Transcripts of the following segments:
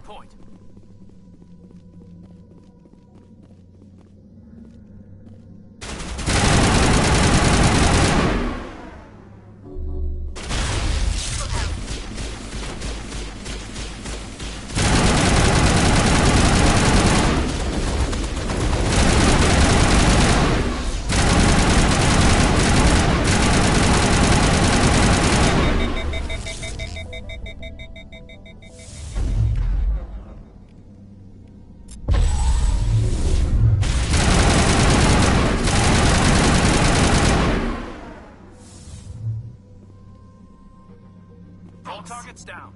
point. All targets down.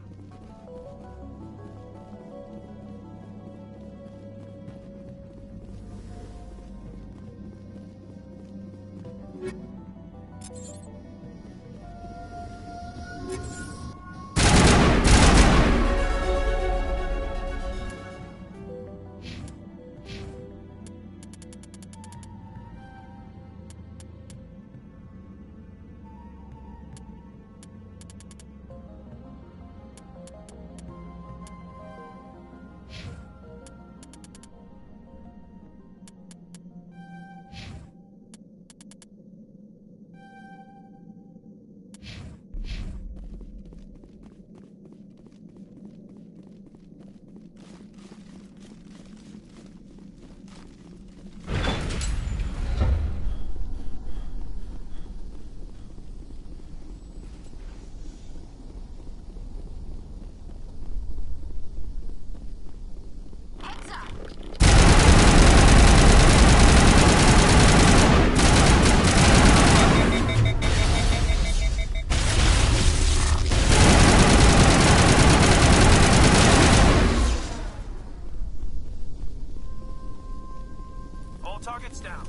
Targets down.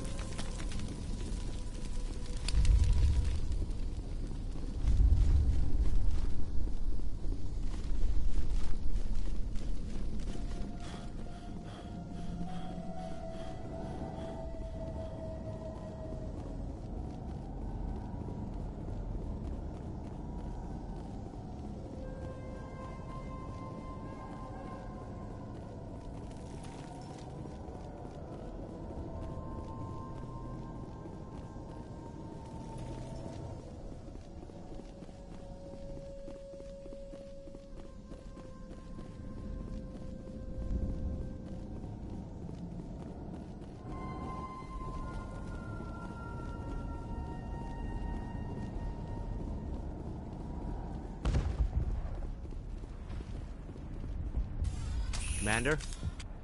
Commander,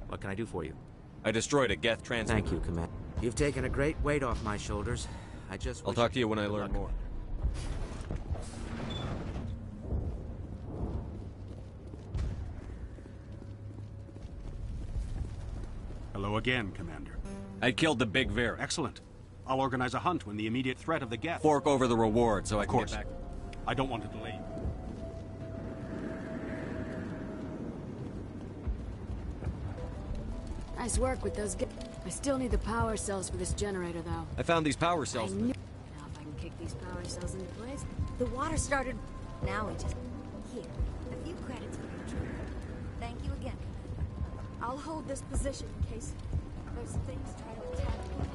what can I do for you? I destroyed a Geth transmitter. Thank you, Commander. You've taken a great weight off my shoulders. I'll talk to you when I learn more. Hello again, Commander. I killed the Big Vera. Excellent. I'll organize a hunt when the immediate threat of the Geth... Fork over the reward so I Of can course. get back. I don't want to delay you. Nice work with those I still need the power cells for this generator, though. I found these power cells. Now if I can kick these power cells into place. The water started... Now we just... Here, a few credits for your trip. Thank you again, Commander. I'll hold this position in case those things try to attack me.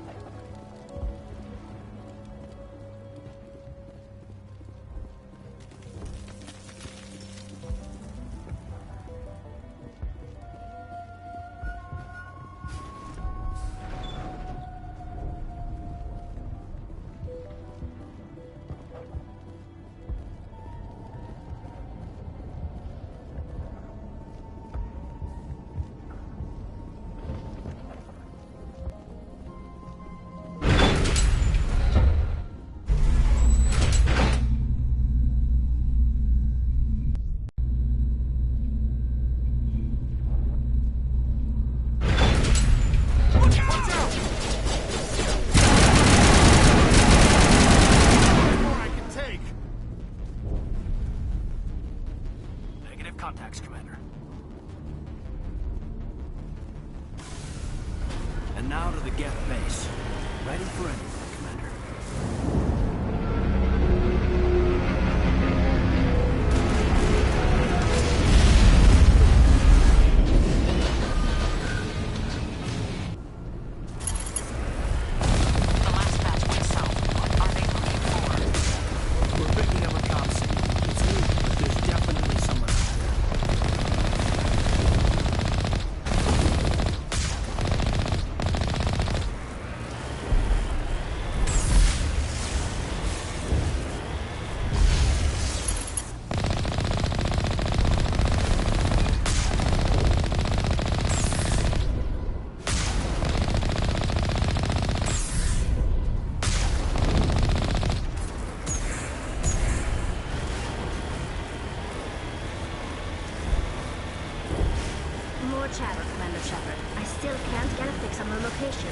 Contacts, Commander. And now to the Geth base. Ready for anything, Commander. more chatter, Commander Shepard. I still can't get a fix on the location.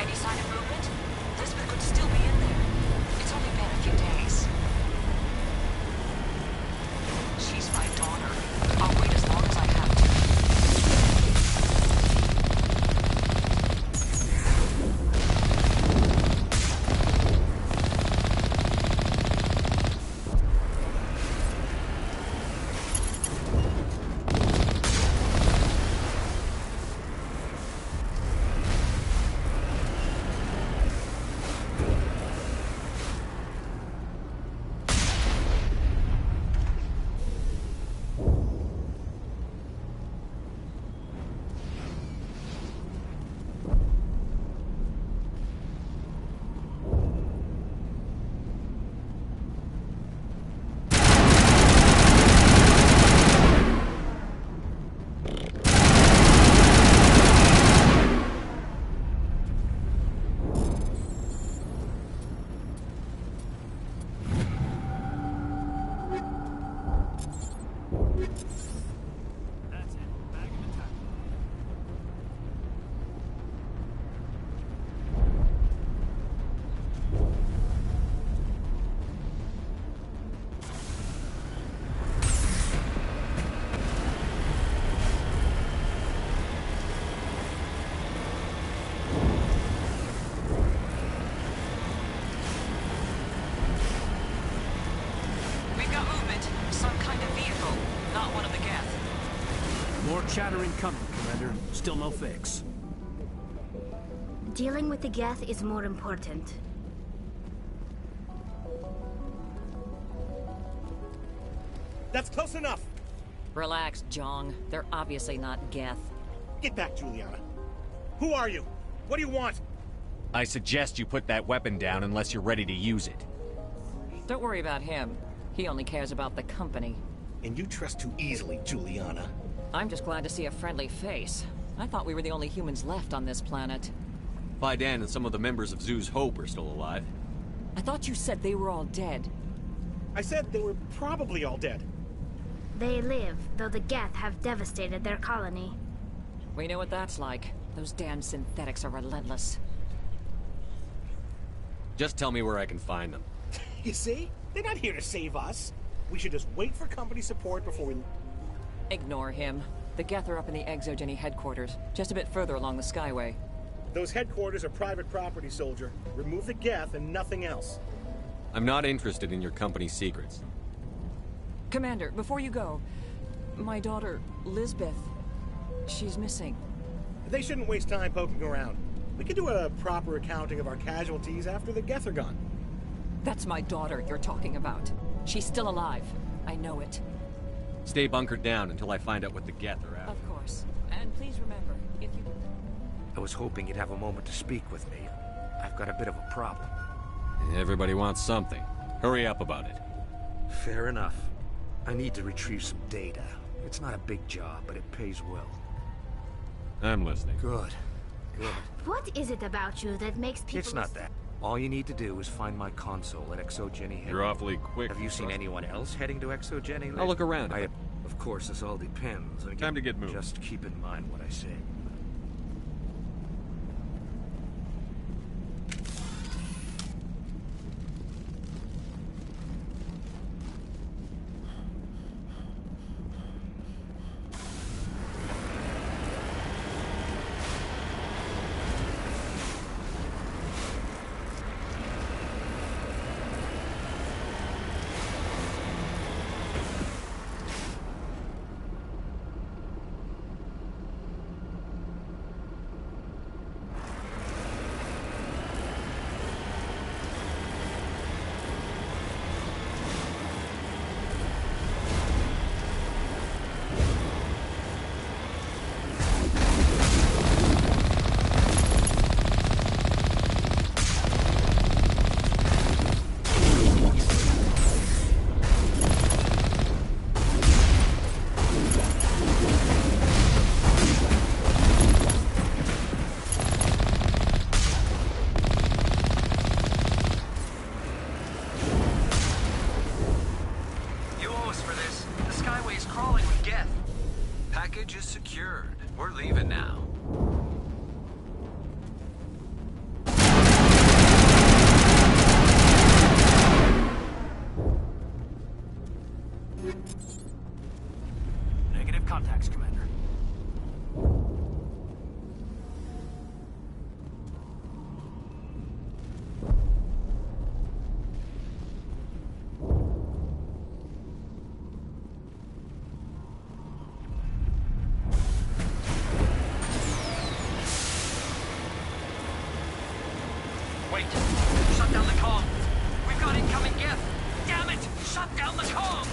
Any sign of movement? Lisbeth could still be in there. It's only been a few days. She's my daughter. I'll wait as long as I have to. That's it. Back in the time. We've got movement. Some kind of vehicle. Not one of the Geth. More chattering coming, Commander. Still no fix. Dealing with the Geth is more important. That's close enough! Relax, Jong. They're obviously not Geth. Get back, Juliana. Who are you? What do you want? I suggest you put that weapon down unless you're ready to use it. Don't worry about him. He only cares about the company. And you trust too easily, Juliana. I'm just glad to see a friendly face. I thought we were the only humans left on this planet. Fidan and some of the members of Zoo's Hope are still alive. I thought you said they were all dead. I said they were probably all dead. They live, though the Geth have devastated their colony. We know what that's like. Those damn synthetics are relentless. Just tell me where I can find them. You see? They're not here to save us. We should just wait for company support before we... Ignore him. The Geth are up in the Exogeny headquarters, just a bit further along the Skyway. Those headquarters are private property, soldier. Remove the Geth and nothing else. I'm not interested in your company's secrets. Commander, before you go, my daughter, Lisbeth, she's missing. They shouldn't waste time poking around. We could do a proper accounting of our casualties after the Geth are gone. That's my daughter you're talking about. She's still alive. I know it. Stay bunkered down until I find out what the Geth are after. Of course. And please remember, if you... I was hoping you'd have a moment to speak with me. I've got a bit of a problem. Everybody wants something. Hurry up about it. Fair enough. I need to retrieve some data. It's not a big job, but it pays well. I'm listening. Good. Good. What is it about you that makes people... It's not that. All you need to do is find my console at Exogeny. You're awfully quick. Have you seen anyone else heading to Exogeny? I'll look around. Of course, this all depends. Time to get moving. Just keep in mind what I say. package is secured. We're leaving now. Negative contacts, Commander. Wait! Shut down the comm! We've got incoming Geth! Damn it! Shut down the comm!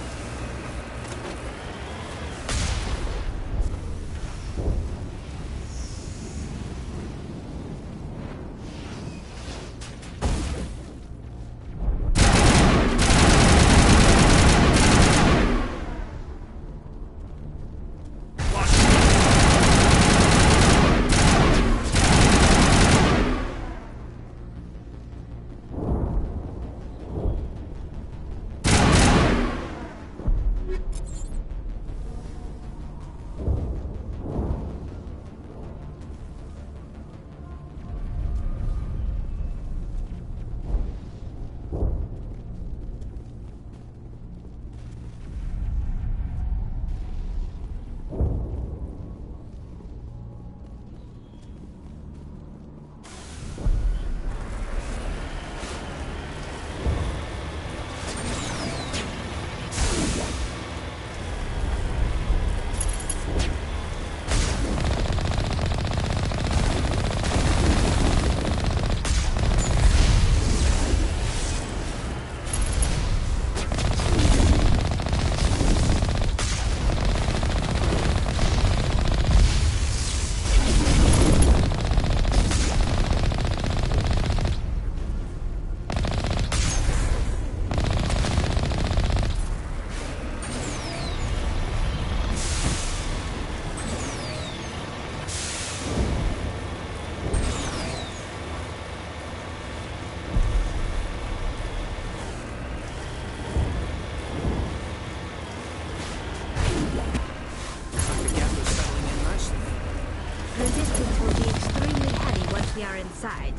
Resistance will be extremely heavy once we are inside.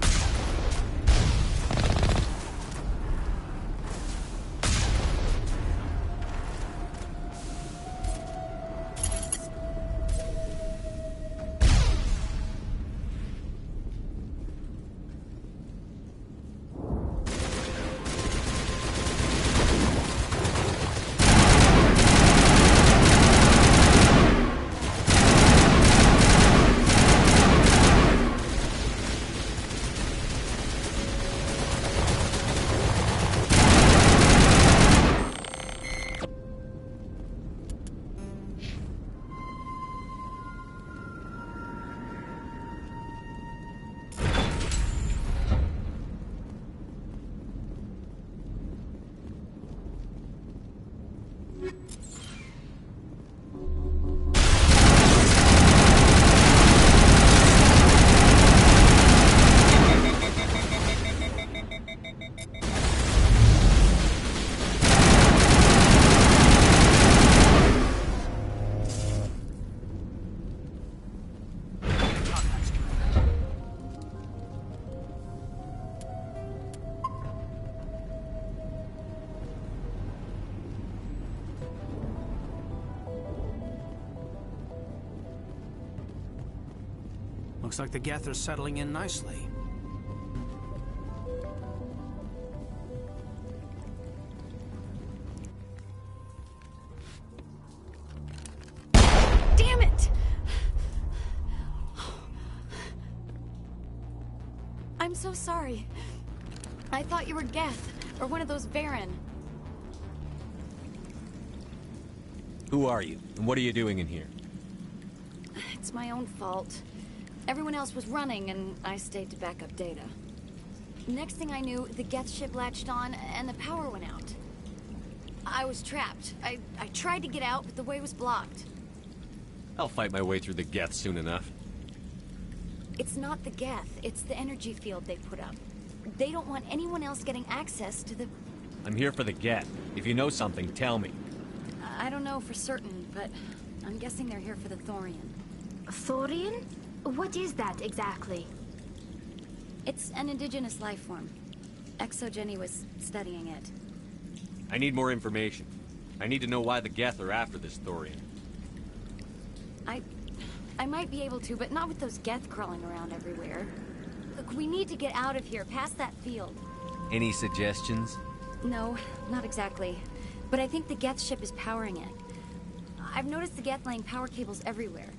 Looks like the Geth are settling in nicely. Damn it! I'm so sorry. I thought you were Geth, or one of those Baron. Who are you, and what are you doing in here? It's my own fault. Everyone else was running, and I stayed to back up data. Next thing I knew, the Geth ship latched on, and the power went out. I was trapped. I tried to get out, but the way was blocked. I'll fight my way through the Geth soon enough. It's not the Geth, it's the energy field they put up. They don't want anyone else getting access to the... I'm here for the Geth. If you know something, tell me. I don't know for certain, but I'm guessing they're here for the Thorian. Thorian? What is that exactly? It's an indigenous life form. ep6 was studying it. I need more information. I need to know why the Geth are after this Thorian. I might be able to, but not with those Geth crawling around everywhere. Look, we need to get out of here, past that field. Any suggestions? No, not exactly. But I think the Geth ship is powering it. I've noticed the Geth laying power cables everywhere.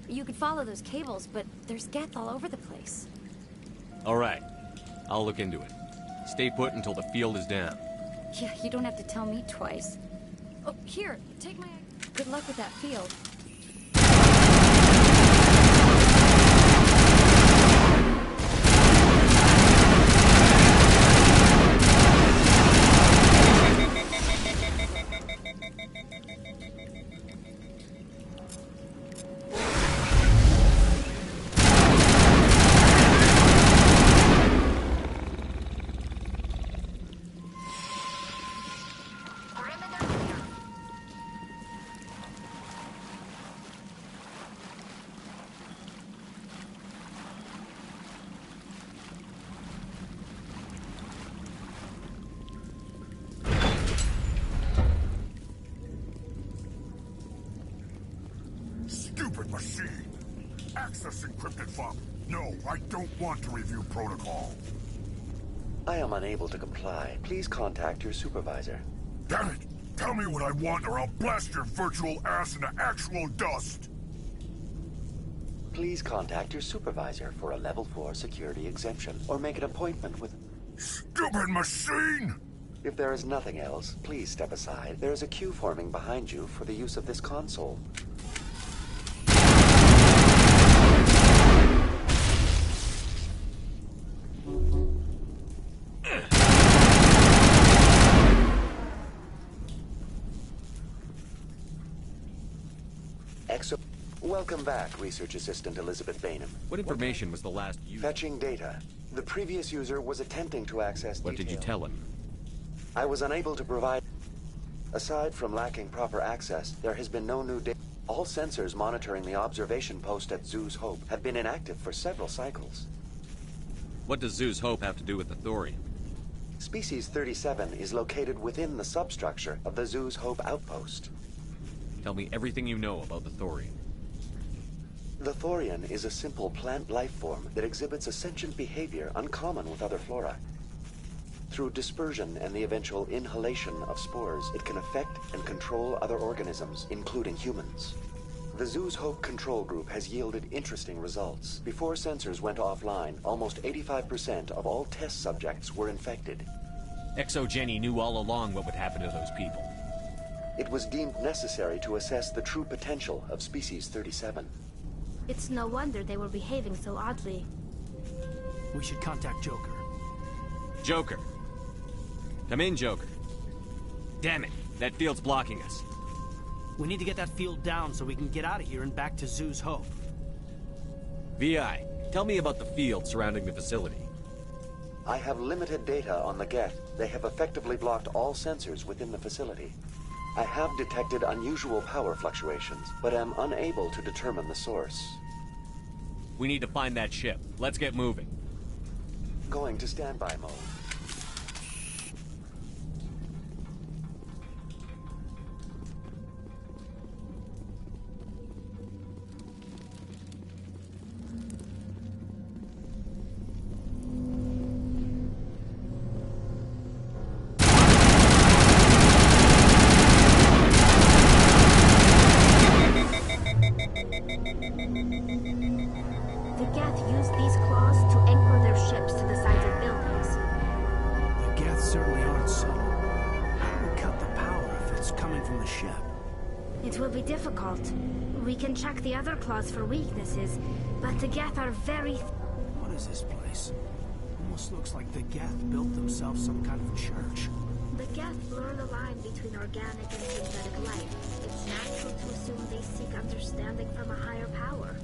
You could follow those cables, but there's Geth all over the place. All right. I'll look into it. Stay put until the field is down. Yeah, you don't have to tell me twice. Oh, here, take my... Good luck with that field. Stupid machine! Access encrypted file. No, I don't want to review protocol. I am unable to comply. Please contact your supervisor. Damn it! Tell me what I want or I'll blast your virtual ass into actual dust! Please contact your supervisor for a level 4 security exemption, or make an appointment with... Stupid machine! If there is nothing else, please step aside. There is a queue forming behind you for the use of this console. Welcome back, Research Assistant Elizabeth Bainham. What information was the last user? Fetching data. The previous user was attempting to access What did you tell him? I was unable to provide... Aside from lacking proper access, there has been no new data. All sensors monitoring the observation post at Zeus Hope have been inactive for several cycles. What does Zeus Hope have to do with the Thorian? Species 37 is located within the substructure of the Zeus Hope outpost. Tell me everything you know about the Thorian. The Thorian is a simple plant life form that exhibits a sentient behavior uncommon with other flora. Through dispersion and the eventual inhalation of spores, it can affect and control other organisms, including humans. The Zeus Hope control group has yielded interesting results. Before sensors went offline, almost 85% of all test subjects were infected. ep6 knew all along what would happen to those people. It was deemed necessary to assess the true potential of Species 37. It's no wonder they were behaving so oddly. We should contact Joker. Joker. Come in, Joker. Damn it, that field's blocking us. We need to get that field down so we can get out of here and back to Zeus Hope. VI, tell me about the field surrounding the facility. I have limited data on the Geth. They have effectively blocked all sensors within the facility. I have detected unusual power fluctuations, but am unable to determine the source. We need to find that ship. Let's get moving. Going to standby mode. The Geth use these claws to anchor their ships to the sides of buildings. The Geth certainly aren't subtle. How do we cut the power if it's coming from the ship? It will be difficult. We can check the other claws for weaknesses, but the Geth are very... What is this place? Almost looks like the Geth built themselves some kind of church. The Geth blur the line between organic and synthetic life. It's natural to assume they seek understanding from a higher power.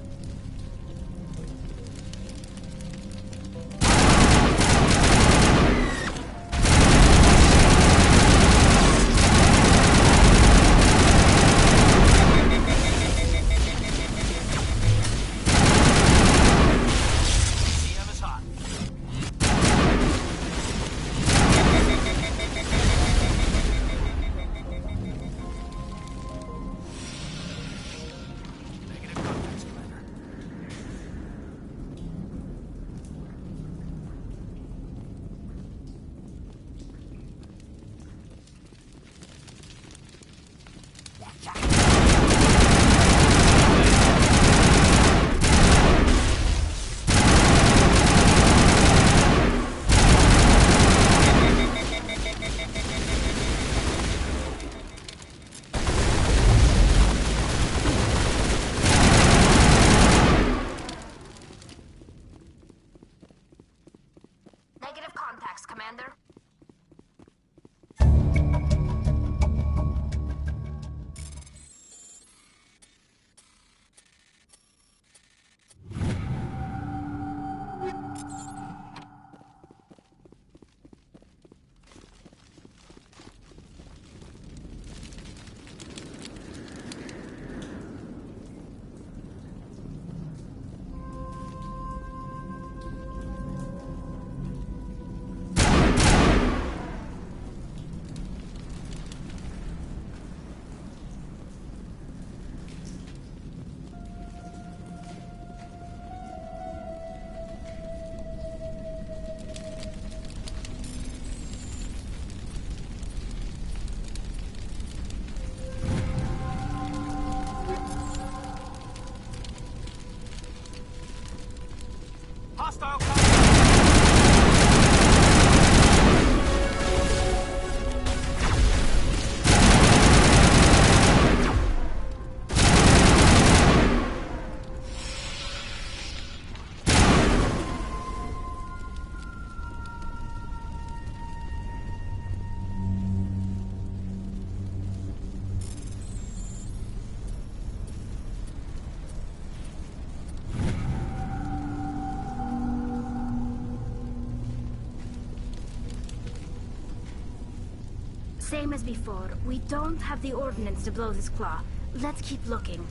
Same as before, we don't have the ordnance to blow this claw. Let's keep looking.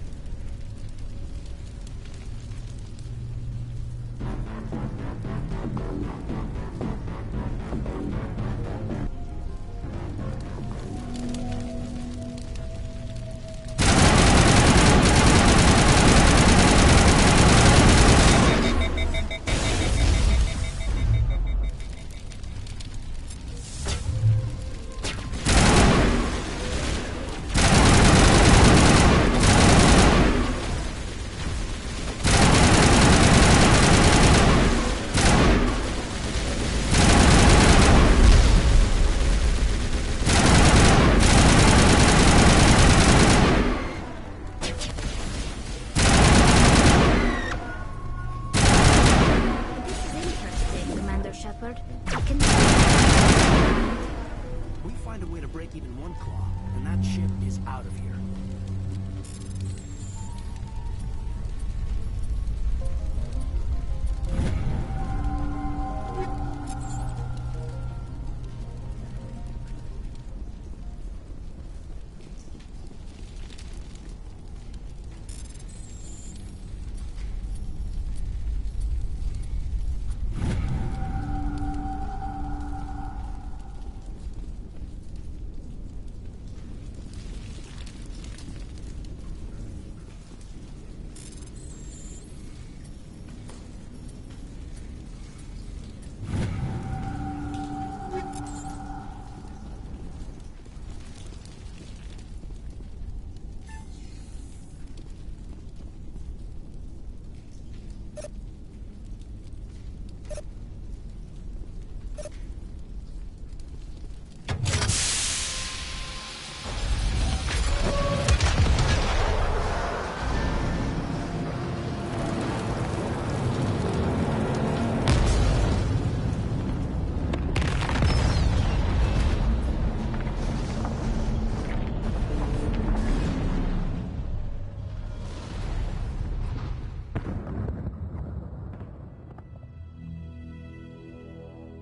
We find a way to break even one claw, and that ship is out of here.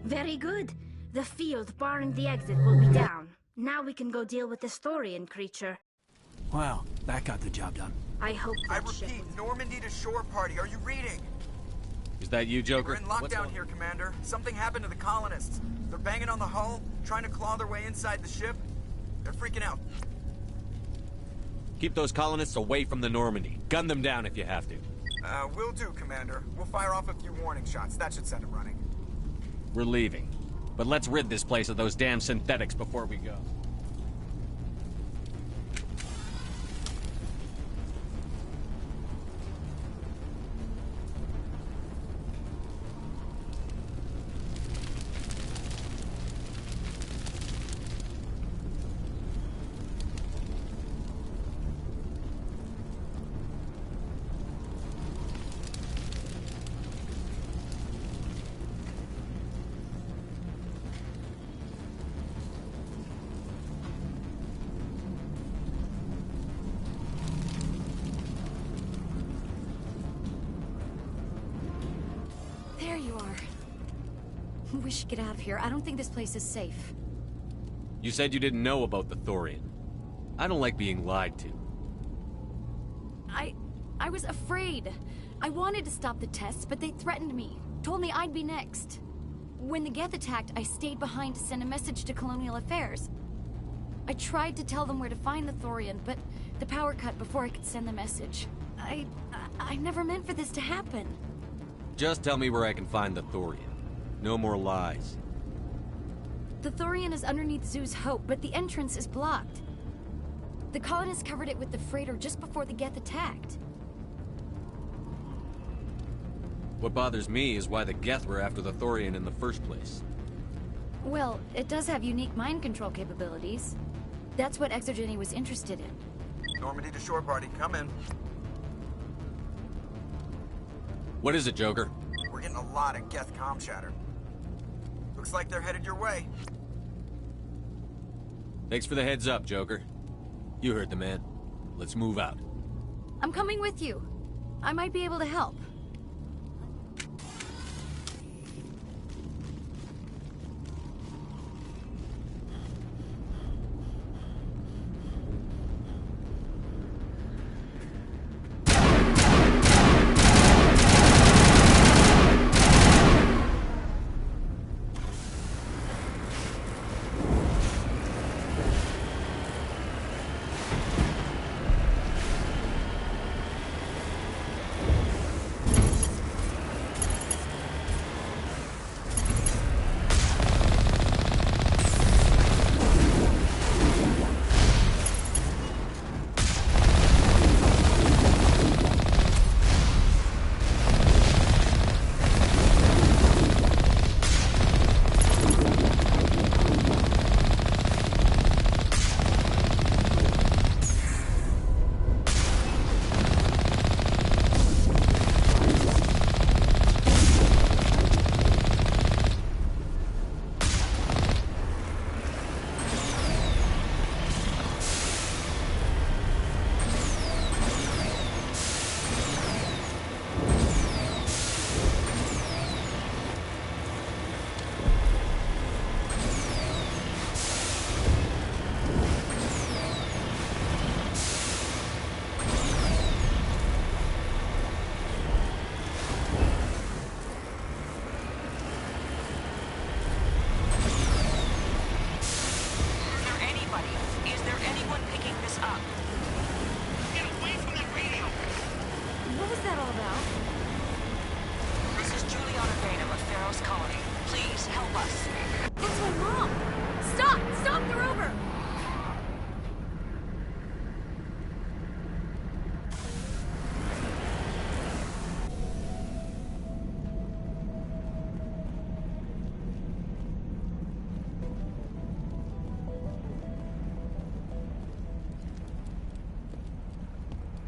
Very good. The field barring the exit will be down. Now we can go deal with this Thorian creature. Well, that got the job done. I hope I that ship repeat, Normandy to shore party. Are you reading? Is that you, Joker? We're in lockdown here, Commander. Something happened to the colonists. They're banging on the hull, trying to claw their way inside the ship. They're freaking out. Keep those colonists away from the Normandy. Gun them down if you have to. Will do, Commander. We'll fire off a few warning shots. That should send them running. We're leaving. But let's rid this place of those damn synthetics before we go. There you are. We should get out of here. I don't think this place is safe. You said you didn't know about the Thorian. I don't like being lied to. I was afraid. I wanted to stop the tests, but they threatened me. Told me I'd be next. When the Geth attacked, I stayed behind to send a message to Colonial Affairs. I tried to tell them where to find the Thorian, but the power cut before I could send the message. I never meant for this to happen. Just tell me where I can find the Thorian. No more lies. The Thorian is underneath Zoo's Hope, but the entrance is blocked. The colonists covered it with the freighter just before the Geth attacked. What bothers me is why the Geth were after the Thorian in the first place. Well, it does have unique mind control capabilities. That's what Exogeny was interested in. Normandy to shore party, come in. What is it, Joker? We're getting a lot of Geth comm chatter. Looks like they're headed your way. Thanks for the heads up, Joker. You heard the man. Let's move out. I'm coming with you. I might be able to help.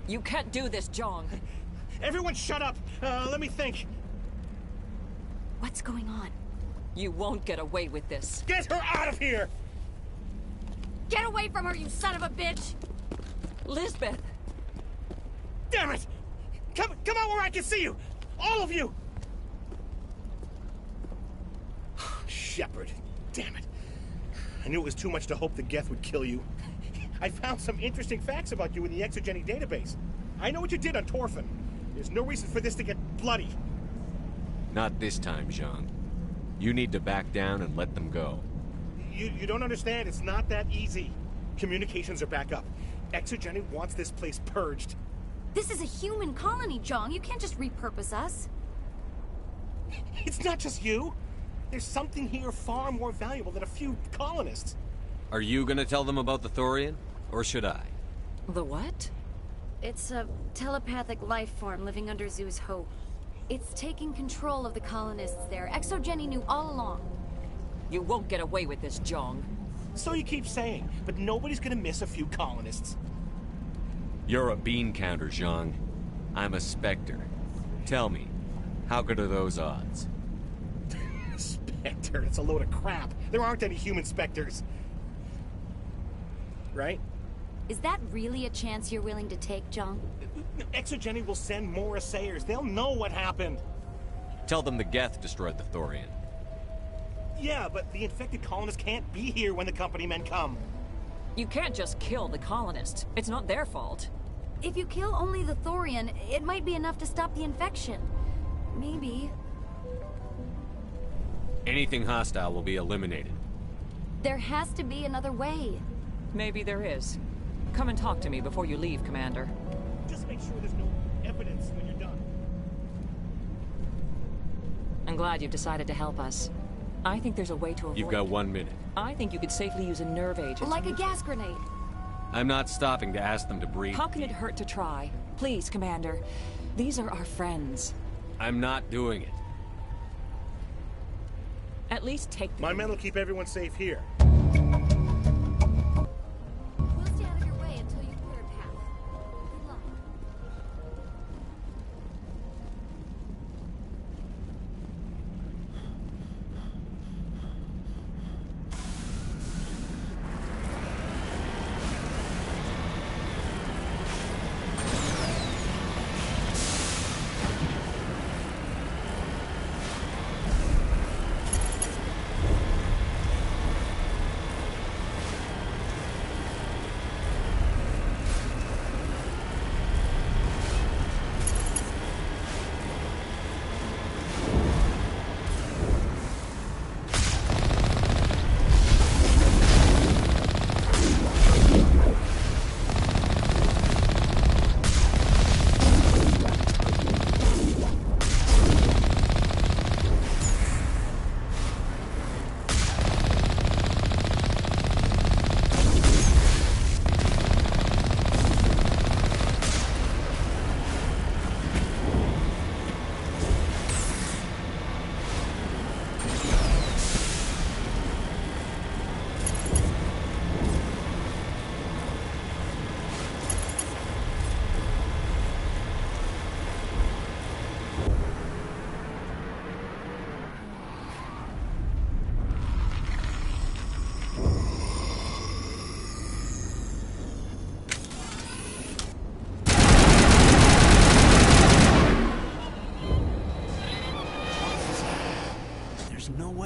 You can't do this, Jong. Everyone shut up! Let me think. What's going on? You won't get away with this. Get her out of here! Get away from her, you son of a bitch! Lisbeth! Damn it! Come out where I can see you! All of you! Shepard, damn it. I knew it was too much to hope the Geth would kill you. I found some interesting facts about you in the exogenic database. I know what you did on Torfin. There's no reason for this to get bloody. Not this time, Zhang. You need to back down and let them go. You don't understand. It's not that easy. Communications are back up. Exogenic wants this place purged. This is a human colony, Jong. You can't just repurpose us. It's not just you. There's something here far more valuable than a few colonists. Are you gonna tell them about the Thorian? Or should I? The what? It's a telepathic life form living under Zoo's hope. It's taking control of the colonists there. Exogeny knew all along. You won't get away with this, Jong. So you keep saying, but nobody's gonna miss a few colonists. You're a bean counter, Zhang. I'm a Spectre. Tell me, how good are those odds? Spectre? It's a load of crap. There aren't any human Spectres. Right? Is that really a chance you're willing to take, Jong? Exogeny will send more assayers. They'll know what happened. Tell them the Geth destroyed the Thorian. Yeah, but the infected colonists can't be here when the company men come. You can't just kill the colonists. It's not their fault. If you kill only the Thorian, it might be enough to stop the infection. Maybe. Anything hostile will be eliminated. There has to be another way. Maybe there is. Come and talk to me before you leave, Commander. Just make sure there's no evidence when you're done. I'm glad you've decided to help us. I think there's a way to avoid... You've got 1 minute. I think you could safely use a nerve agent. Like a gas grenade. I'm not stopping to ask them to breathe. How can it hurt to try? Please, Commander. These are our friends. I'm not doing it. At least take them. My men will keep everyone safe here. We'll stay out of your way until you clear a path. Good luck.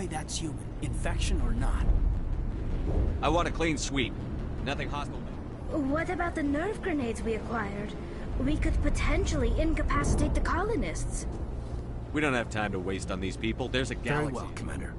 That's human, infection or not. I want a clean sweep. Nothing hostile. What about the nerve grenades we acquired? We could potentially incapacitate the colonists. We don't have time to waste on these people. There's a galaxy. Very well, Commander.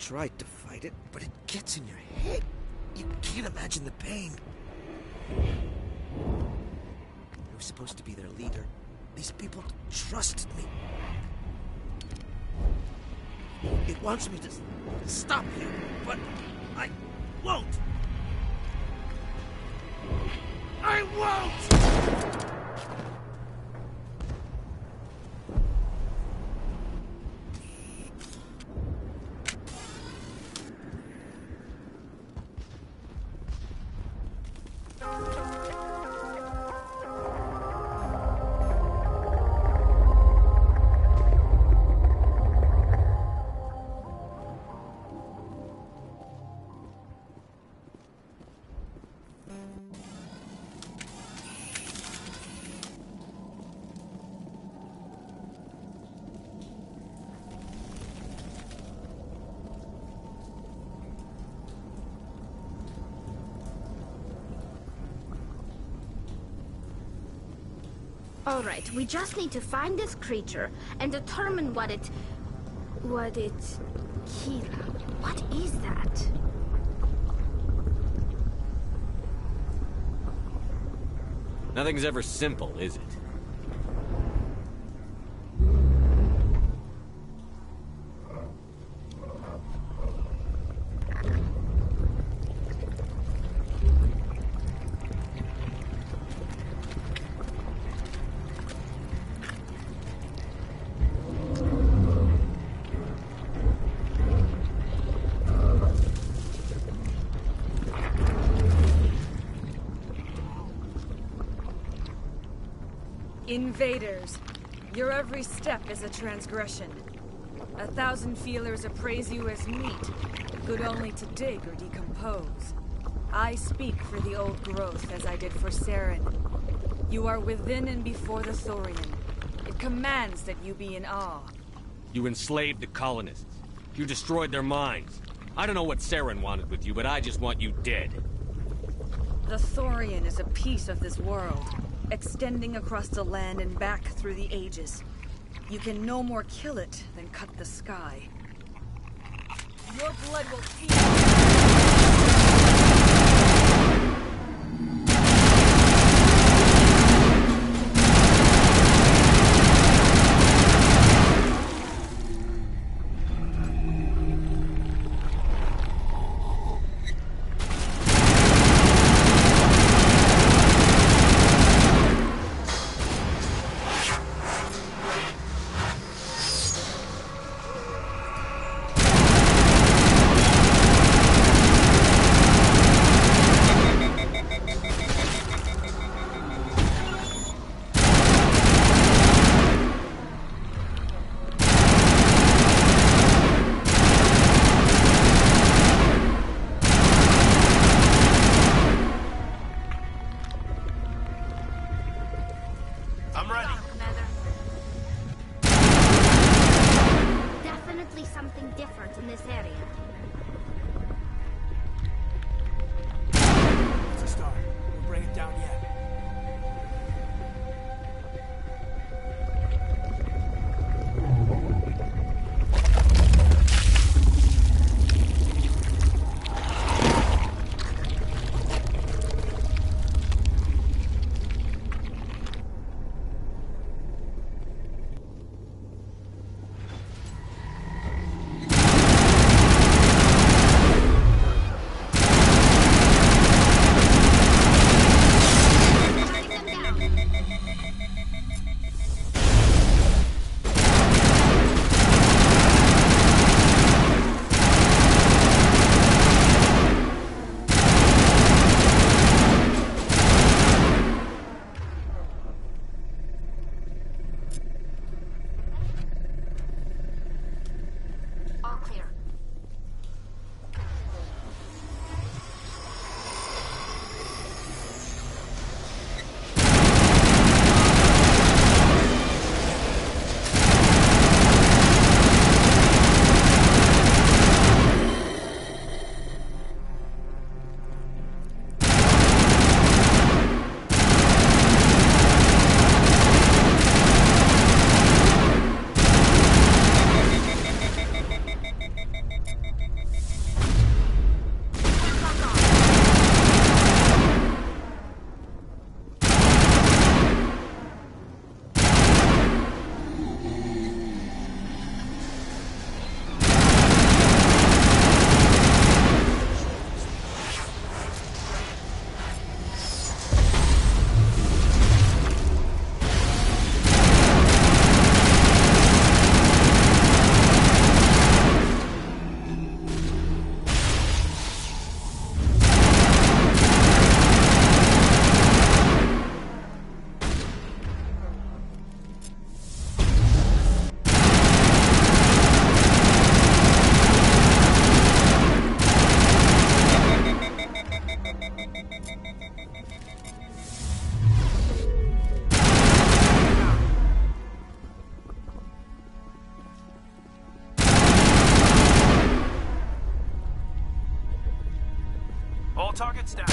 tried to fight it, but it gets in your head. You can't imagine the pain. I was supposed to be their leader. These people trusted me. It wants me to stop you, but I won't. I won't! Alright, we just need to find this creature and determine what it... Kira, what is that? Nothing's ever simple, is it? Invaders, your every step is a transgression. 1,000 feelers appraise you as meat, good only to dig or decompose. I speak for the old growth as I did for Saren. You are within and before the Thorian. It commands that you be in awe. You enslaved the colonists. You destroyed their minds. I don't know what Saren wanted with you, but I just want you dead. The Thorian is a piece of this world, extending across the land and back through the ages. You can no more kill it than cut the sky. Your blood will feed. All targets down.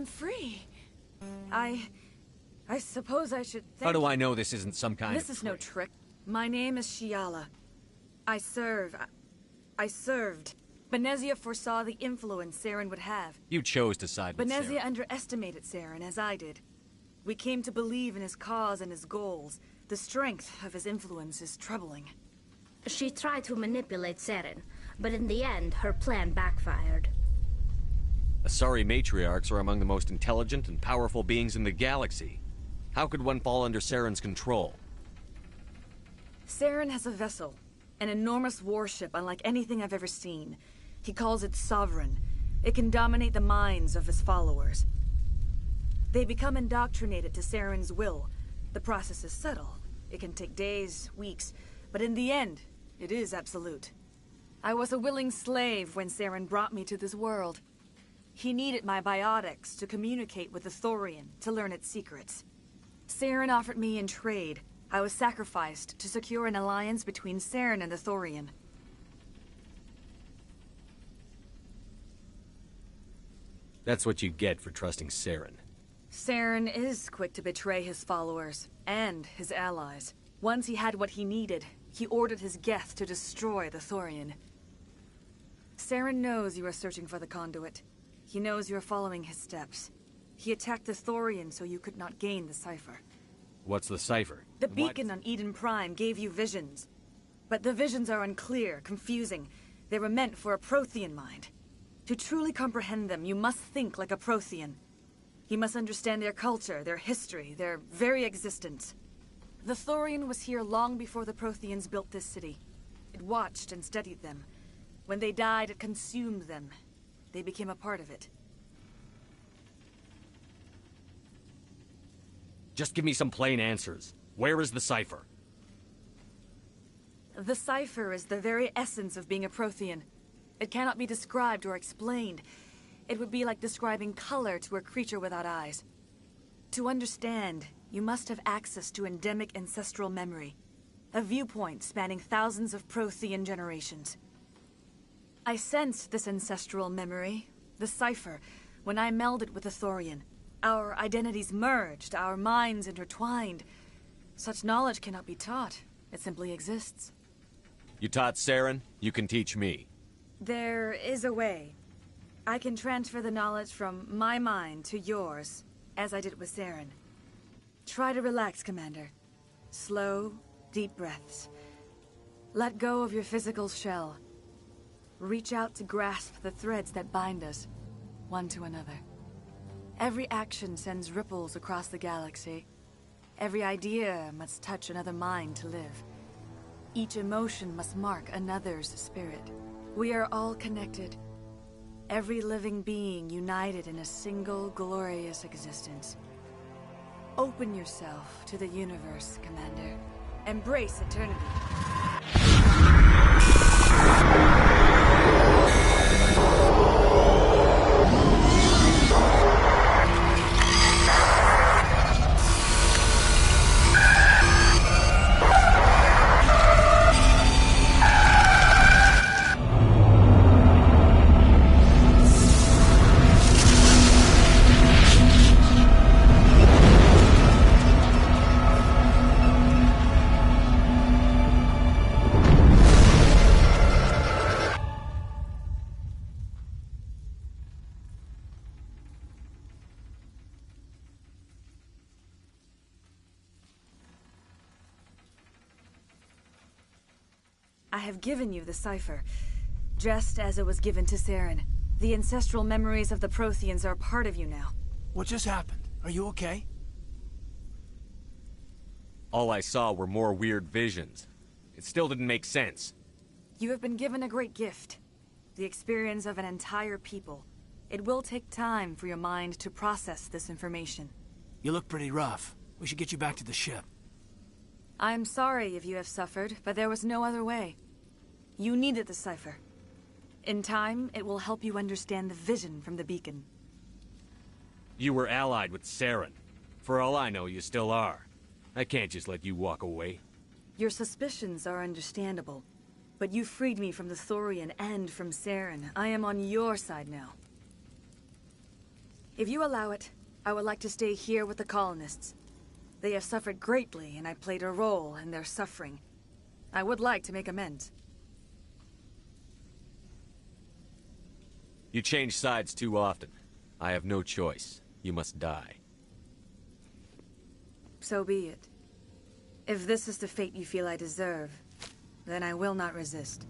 I'm free. I suppose I should thank How do I know this isn't some kind of This is no trick. My name is Shiala. I served. Benezia foresaw the influence Saren would have. You chose to side with Benezia Saren. underestimated Saren, as I did. We came to believe in his cause and his goals. The strength of his influence is troubling. She tried to manipulate Saren, but in the end, her plan backfired. Asari matriarchs are among the most intelligent and powerful beings in the galaxy. How could one fall under Saren's control? Saren has a vessel, an enormous warship unlike anything I've ever seen. He calls it Sovereign. It can dominate the minds of his followers. They become indoctrinated to Saren's will. The process is subtle. It can take days, weeks, but in the end, it is absolute. I was a willing slave when Saren brought me to this world. He needed my biotics to communicate with the Thorian, to learn its secrets. Saren offered me in trade. I was sacrificed to secure an alliance between Saren and the Thorian. That's what you get for trusting Saren. Saren is quick to betray his followers, and his allies. Once he had what he needed, he ordered his Geth to destroy the Thorian. Saren knows you are searching for the conduit. He knows you are following his steps. He attacked the Thorian so you could not gain the cipher. What's the cipher? The beacon on Eden Prime gave you visions. But the visions are unclear, confusing. They were meant for a Prothean mind. To truly comprehend them, you must think like a Prothean. You must understand their culture, their history, their very existence. The Thorian was here long before the Protheans built this city. It watched and studied them. When they died, it consumed them. They became a part of it. Just give me some plain answers. Where is the cipher? The cipher is the very essence of being a Prothean. It cannot be described or explained. It would be like describing color to a creature without eyes. To understand, you must have access to endemic ancestral memory. A viewpoint spanning thousands of Prothean generations. I sensed this ancestral memory, the cipher, when I melded with the Thorian. Our identities merged, our minds intertwined. Such knowledge cannot be taught. It simply exists. You taught Saren, you can teach me. There is a way. I can transfer the knowledge from my mind to yours, as I did with Saren. Try to relax, Commander. Slow, deep breaths. Let go of your physical shell. Reach out to grasp the threads that bind us, one to another. Every action sends ripples across the galaxy. Every idea must touch another mind to live. Each emotion must mark another's spirit. We are all connected. Every living being united in a single glorious existence. Open yourself to the universe, Commander. Embrace eternity. I have given you the cipher, just as it was given to Saren. The ancestral memories of the Protheans are part of you now. What just happened? Are you okay? All I saw were more weird visions. It still didn't make sense. You have been given a great gift. The experience of an entire people. It will take time for your mind to process this information. You look pretty rough. We should get you back to the ship. I'm sorry if you have suffered, but there was no other way. You needed the cipher. In time, it will help you understand the vision from the beacon. You were allied with Saren. For all I know, you still are. I can't just let you walk away. Your suspicions are understandable, but you freed me from the Thorian and from Saren. I am on your side now. If you allow it, I would like to stay here with the colonists. They have suffered greatly, and I played a role in their suffering. I would like to make amends. You change sides too often. I have no choice. You must die. So be it. If this is the fate you feel I deserve, then I will not resist.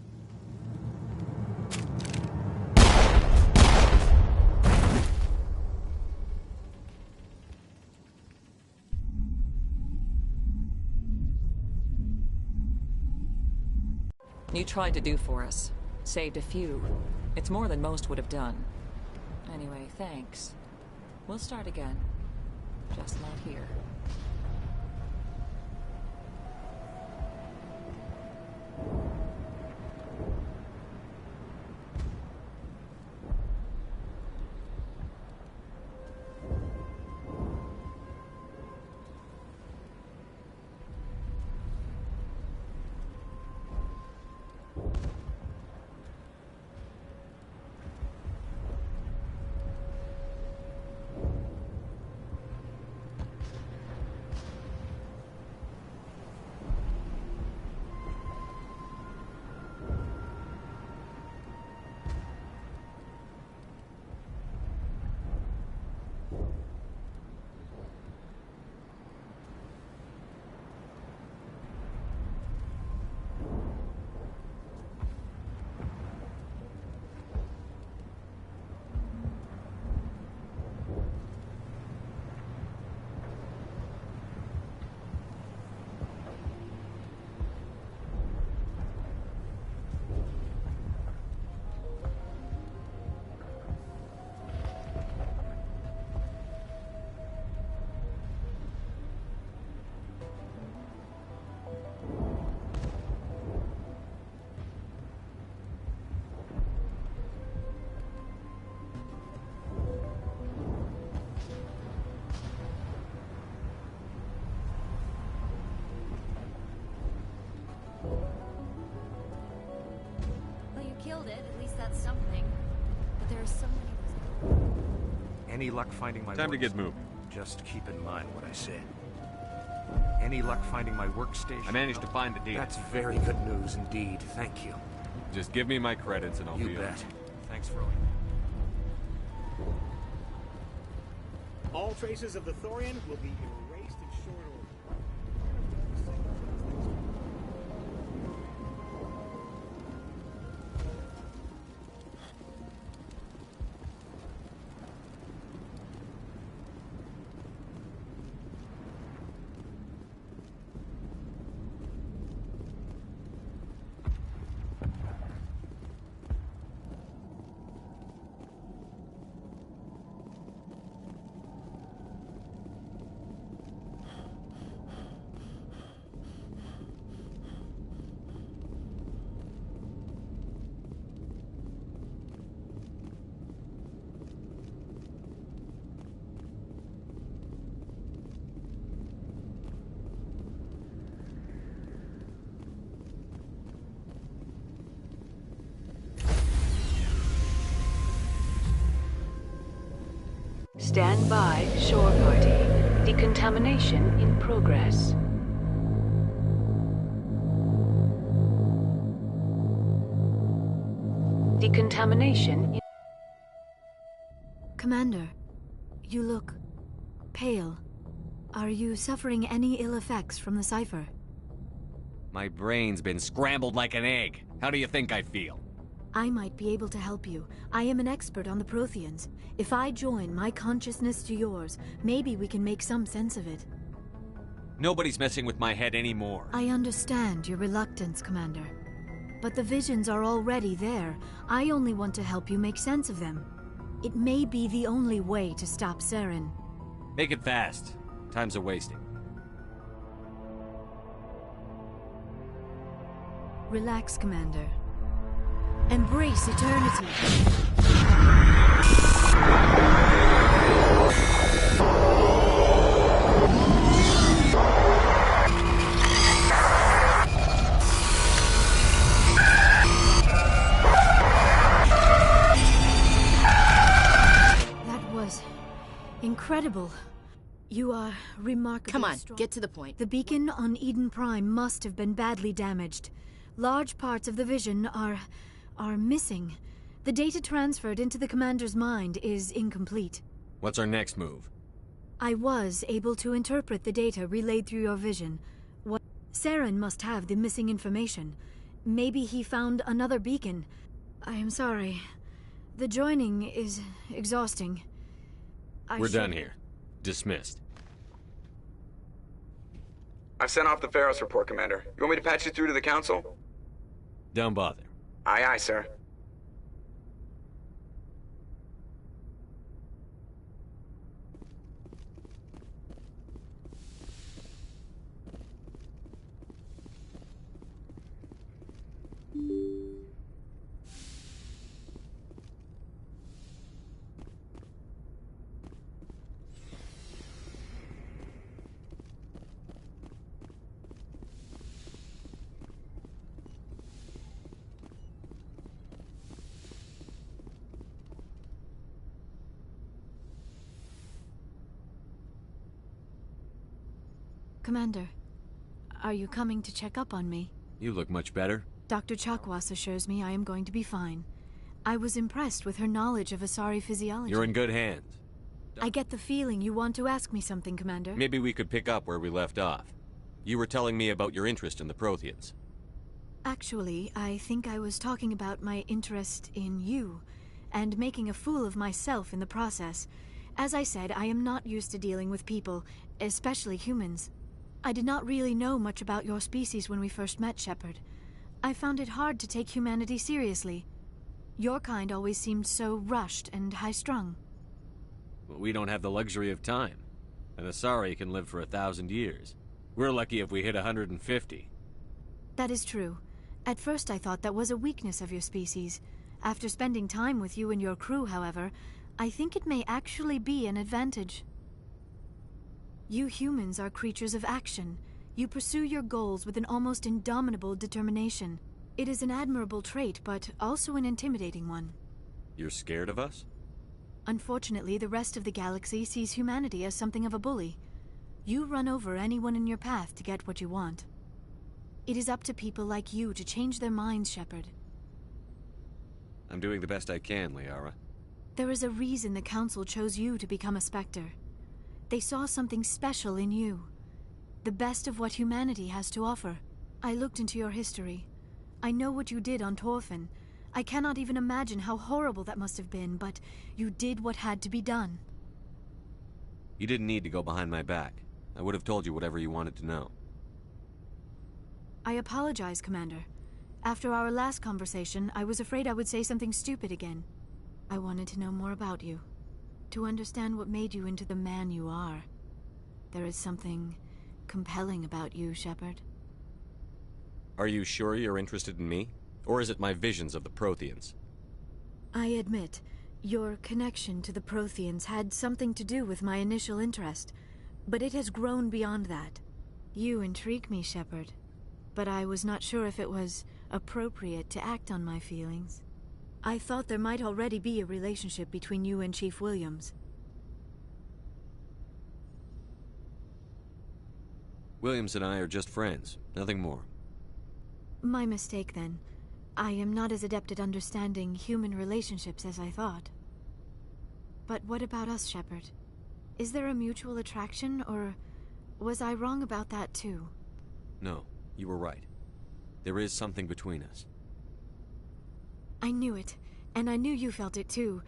You tried to do for us. Saved a few. It's more than most would have done. Anyway, thanks. We'll start again. Just not here. Killed it, at least that's something. But there are so many... Any luck finding my Time to get moving. Just keep in mind what I said. Any luck finding my workstation? I managed to find the data. That's very good news indeed. Thank you. Just give me my credits and I'll be You bet. on. Thanks for all All traces of the Thorian will be erased in short order. Stand by, shore party. Decontamination in progress. Decontamination in... Commander, you look pale. Are you suffering any ill effects from the cipher? My brain's been scrambled like an egg. How do you think I feel? I might be able to help you. I am an expert on the Protheans. If I join my consciousness to yours, maybe we can make some sense of it. Nobody's messing with my head anymore. I understand your reluctance, Commander. But the visions are already there. I only want to help you make sense of them. It may be the only way to stop Saren. Make it fast. Time's a wasting. Relax, Commander. Embrace eternity. That was incredible. You are remarkably Come on, strong. get to the point. The beacon on Eden Prime must have been badly damaged. Large parts of the vision are missing. The data transferred into the commander's mind is incomplete. What's our next move? I was able to interpret the data relayed through your vision. Saren must have the missing information. Maybe he found another beacon. I am sorry. The joining is exhausting. We're done here. Dismissed. I've sent off the Pharos report, Commander. You want me to patch you through to the Council? Don't bother. Aye, aye, sir. Commander, are you coming to check up on me? You look much better. Dr. Chakwas assures me I am going to be fine. I was impressed with her knowledge of Asari physiology. You're in good hands. I get the feeling you want to ask me something, Commander. Maybe we could pick up where we left off. You were telling me about your interest in the Protheans. Actually, I think I was talking about my interest in you, and making a fool of myself in the process. As I said, I am not used to dealing with people, especially humans. I did not really know much about your species when we first met, Shepard. I found it hard to take humanity seriously. Your kind always seemed so rushed and high-strung. Well, we don't have the luxury of time. An Asari can live for 1,000 years. We're lucky if we hit 150. That is true. At first I thought that was a weakness of your species. After spending time with you and your crew, however, I think it may actually be an advantage. You humans are creatures of action. You pursue your goals with an almost indomitable determination. It is an admirable trait, but also an intimidating one. You're scared of us? Unfortunately, the rest of the galaxy sees humanity as something of a bully. You run over anyone in your path to get what you want. It is up to people like you to change their minds, Shepard. I'm doing the best I can, Liara. There is a reason the Council chose you to become a Spectre. They saw something special in you. The best of what humanity has to offer. I looked into your history. I know what you did on Torfin. I cannot even imagine how horrible that must have been, but you did what had to be done. You didn't need to go behind my back. I would have told you whatever you wanted to know. I apologize, Commander. After our last conversation, I was afraid I would say something stupid again. I wanted to know more about you. To understand what made you into the man you are. There is something compelling about you, Shepard. Are you sure you're interested in me? Or is it my visions of the Protheans? I admit, your connection to the Protheans had something to do with my initial interest, but it has grown beyond that. You intrigue me, Shepard, but I was not sure if it was appropriate to act on my feelings. I thought there might already be a relationship between you and Chief Williams. Williams and I are just friends, nothing more. My mistake, then. I am not as adept at understanding human relationships as I thought. But what about us, Shepard? Is there a mutual attraction, or was I wrong about that too? No, you were right. There is something between us. I knew it, and I knew you felt it too.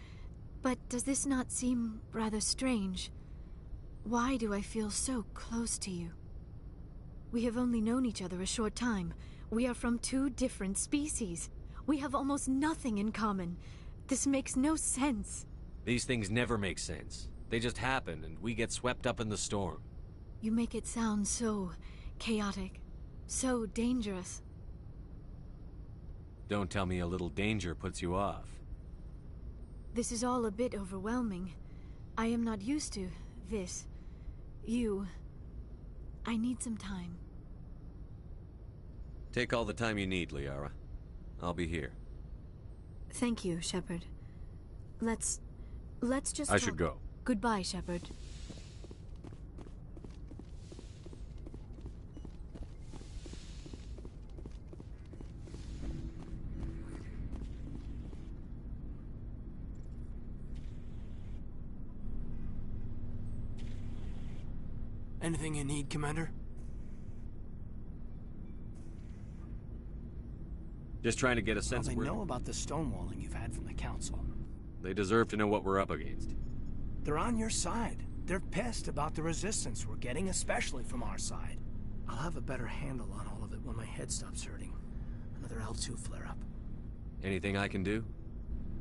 But does this not seem rather strange? Why do I feel so close to you? We have only known each other a short time. We are from two different species. We have almost nothing in common. This makes no sense. These things never make sense. They just happen, and we get swept up in the storm. You make it sound so chaotic, so dangerous. Don't tell me a little danger puts you off. This is all a bit overwhelming. I am not used to this. You. I need some time. Take all the time you need, Liara. I'll be here. Thank you, Shepard. Let's just I should go. Goodbye, Shepard. Anything you need, Commander? Just trying to get a sense Well, of they where... know about the stonewalling you've had from the Council. They deserve to know what we're up against. They're on your side. They're pissed about the resistance we're getting, especially from our side. I'll have a better handle on all of it when my head stops hurting. Another L2 flare-up. Anything I can do?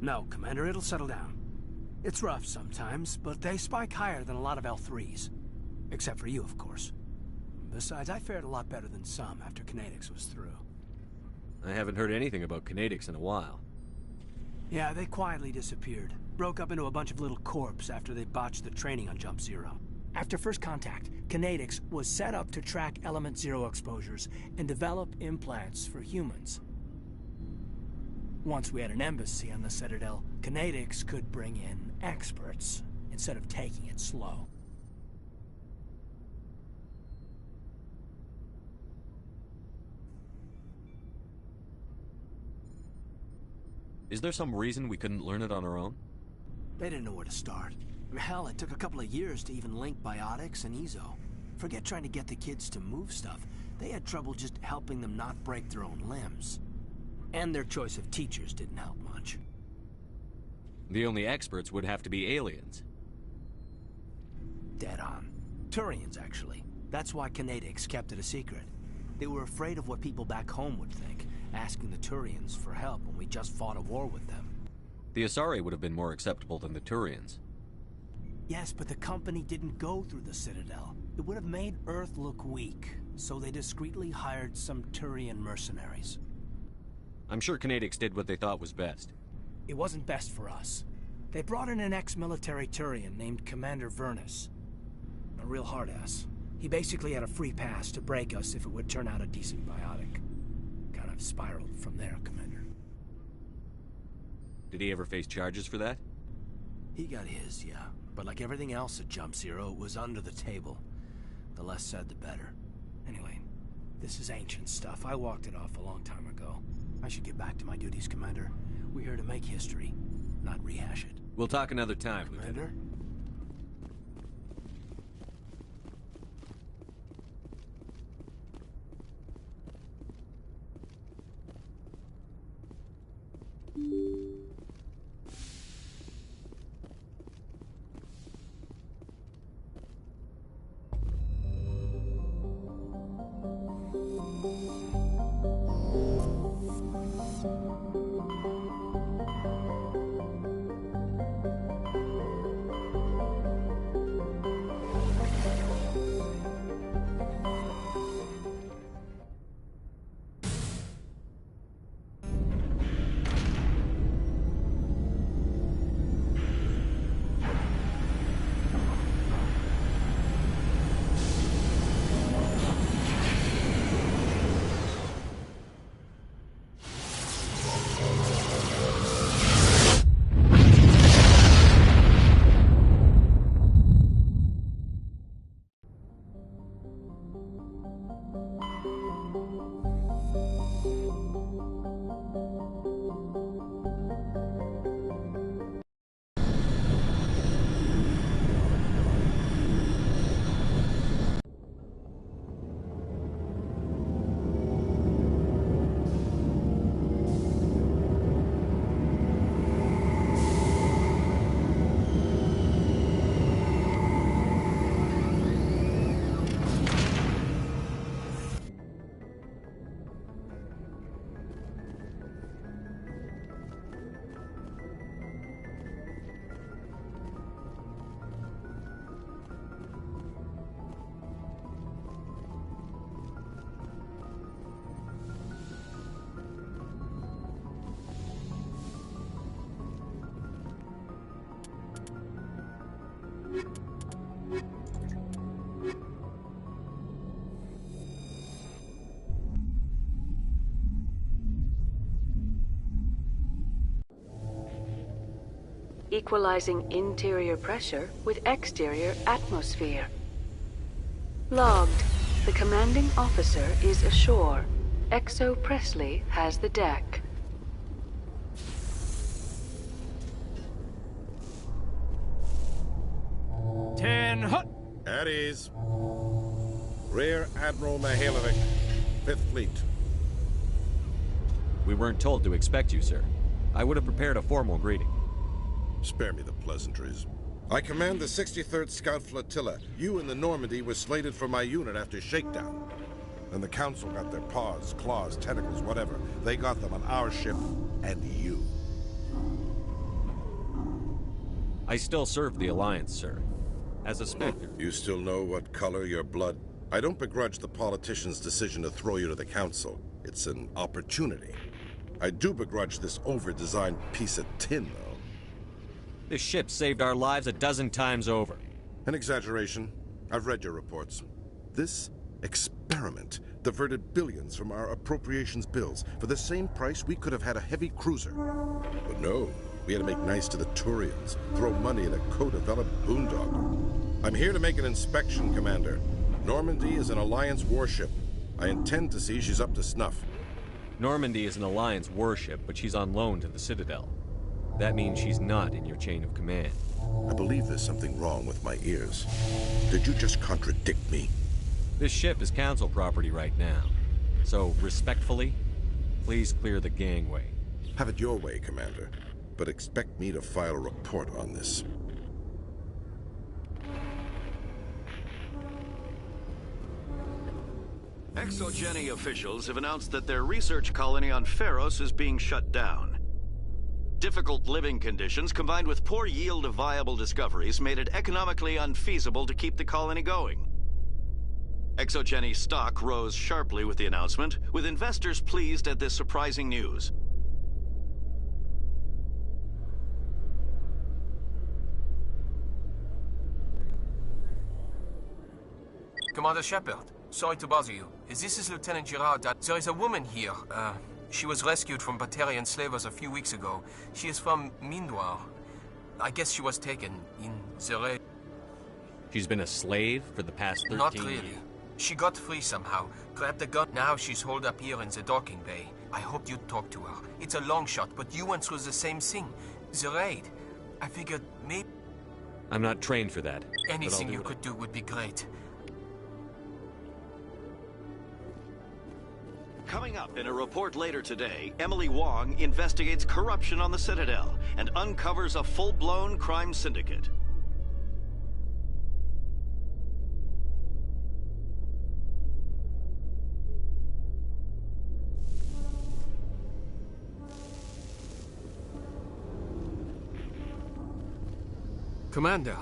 No, Commander, it'll settle down. It's rough sometimes, but they spike higher than a lot of L3s. Except for you, of course. Besides, I fared a lot better than some after Kinetics was through. I haven't heard anything about Kinetics in a while. Yeah, they quietly disappeared. Broke up into a bunch of little corps after they botched the training on Jump Zero. After first contact, Kinetics was set up to track Element Zero exposures and develop implants for humans. Once we had an embassy on the Citadel, Kinetics could bring in experts instead of taking it slow. Is there some reason we couldn't learn it on our own? They didn't know where to start. Hell, it took a couple of years to even link biotics and Ezo. Forget trying to get the kids to move stuff. They had trouble just helping them not break their own limbs. And their choice of teachers didn't help much. The only experts would have to be aliens. Dead on. Turians, actually. That's why Kinetics kept it a secret. They were afraid of what people back home would think, asking the Turians for help when we just fought a war with them. The Asari would have been more acceptable than the Turians. Yes, but the company didn't go through the Citadel. It would have made Earth look weak, so they discreetly hired some Turian mercenaries. I'm sure Kinetics did what they thought was best. It wasn't best for us. They brought in an ex-military Turian named Commander Vernus. A real hard-ass. He basically had a free pass to break us if it would turn out a decent biotic. Kind of spiraled from there, Commander. Did he ever face charges for that? He got his, yeah. But like everything else at Jump Zero, it was under the table. The less said, the better. Anyway, this is ancient stuff. I walked it off a long time ago. I should get back to my duties, Commander. We're here to make history, not rehash it. We'll talk another time, Commander. Equalizing interior pressure with exterior atmosphere. Logged. The commanding officer is ashore. Exo Presley has the deck. 10 hut! At ease. Rear Admiral Mihailovic, 5th Fleet. We weren't told to expect you, sir. I would have prepared a formal greeting. Spare me the pleasantries. I command the 63rd Scout Flotilla. You and the Normandy were slated for my unit after shakedown. And the Council got their paws, claws, tentacles, whatever. They got them on our ship and you. I still serve the Alliance, sir. As a Spectre. You still know what color your blood? I don't begrudge the politician's decision to throw you to the Council. It's an opportunity. I do begrudge this over-designed piece of tin, though. This ship saved our lives a dozen times over. An exaggeration. I've read your reports. This experiment diverted billions from our appropriations bills. For the same price, we could have had a heavy cruiser. But no, we had to make nice to the Turians, throw money at a co-developed boondoggle. I'm here to make an inspection, Commander. Normandy is an Alliance warship. I intend to see she's up to snuff. Normandy is an Alliance warship, but she's on loan to the Citadel. That means she's not in your chain of command. I believe there's something wrong with my ears. Did you just contradict me? This ship is Council property right now. So, respectfully, please clear the gangway. Have it your way, Commander. But expect me to file a report on this. Exogeny officials have announced that their research colony on Pharos is being shut down. Difficult living conditions combined with poor yield of viable discoveries made it economically unfeasible to keep the colony going. Exogeny stock rose sharply with the announcement, with investors pleased at this surprising news. Commander Shepard, sorry to bother you. This is Lieutenant Girard. There is a woman here. She was rescued from Batarian slavers a few weeks ago. She is from Vanguard. I guess she was taken in the raid. She's been a slave for the past 13 Not really. She got free somehow, grabbed a gun. Now she's holed up here in the docking bay. I hoped you'd talk to her. It's a long shot, but you went through the same thing. The raid. I figured maybe... I'm not trained for that. Anything you could do would be great. Coming up in a report later today, Emily Wong investigates corruption on the Citadel and uncovers a full-blown crime syndicate. Commander,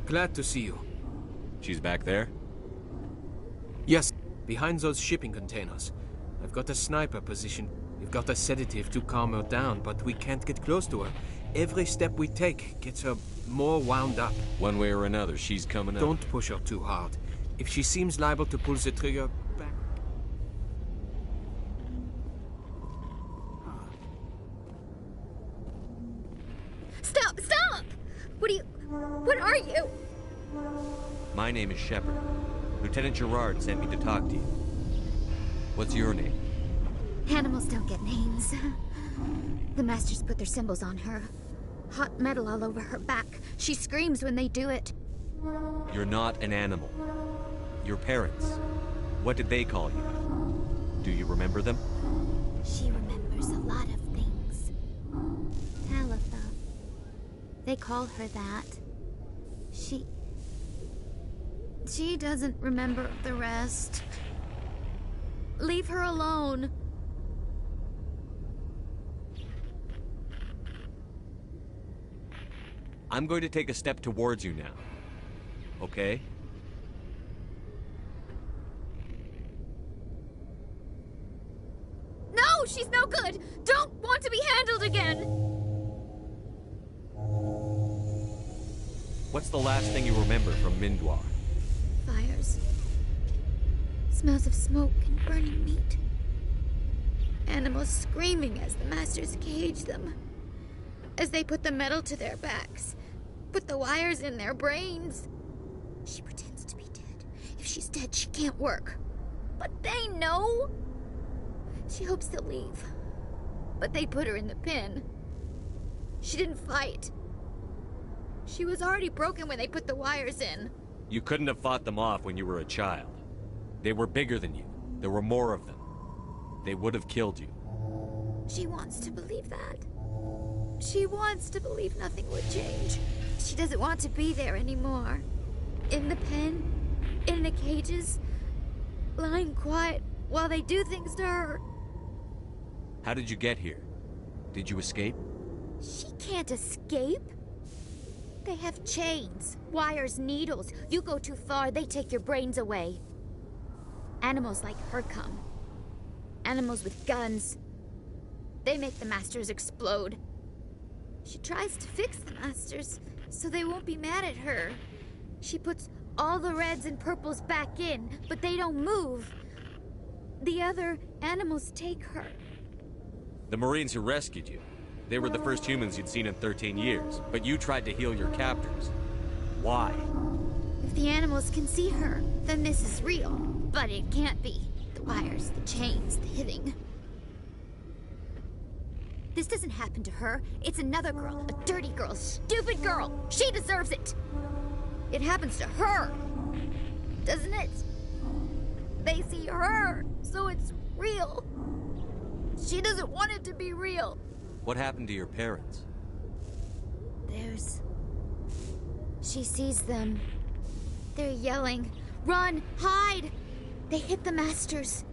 glad to see you. She's back there? Yes, behind those shipping containers. I've got a sniper position. We've got a sedative to calm her down, but we can't get close to her. Every step we take gets her more wound up. One way or another, she's coming up. Don't push her too hard. If she seems liable to pull the trigger, back. Stop! Stop! What are you? My name is Shepard. Lieutenant Girard sent me to talk to you. What's your name? Animals don't get names. The Masters put their symbols on her. Hot metal all over her back. She screams when they do it. You're not an animal. Your parents. What did they call you? Do you remember them? She remembers a lot of things. Talitha. They call her that. She doesn't remember the rest. Leave her alone. I'm going to take a step towards you now. Okay? No, she's no good. Don't want to be handled again. What's the last thing you remember from Vanguard? Fires. Smells of smoke and burning meat. Animals screaming as the Masters cage them. As they put the metal to their backs. Put the wires in their brains. She pretends to be dead. If she's dead, she can't work. But they know. She hopes they'll leave. But they put her in the pen. She didn't fight. She was already broken when they put the wires in. You couldn't have fought them off when you were a child. They were bigger than you. There were more of them. They would have killed you. She wants to believe that. She wants to believe nothing would change. She doesn't want to be there anymore. In the pen, in the cages, lying quiet while they do things to her. How did you get here? Did you escape? She can't escape. They have chains, wires, needles. You go too far, they take your brains away. Animals like her come. Animals with guns. They make the Masters explode. She tries to fix the Masters so they won't be mad at her. She puts all the reds and purples back in, but they don't move. The other animals take her. The Marines who rescued you. They were the first humans you'd seen in 13 years, but you tried to heal your captors. Why? If the animals can see her, then this is real. But it can't be. The wires, the chains, the hitting. This doesn't happen to her. It's another girl. A dirty girl. A stupid girl. She deserves it. It happens to her. Doesn't it? They see her, so it's real. She doesn't want it to be real. What happened to your parents? She sees them. They're yelling, "Run! Hide!" They hit the Masters.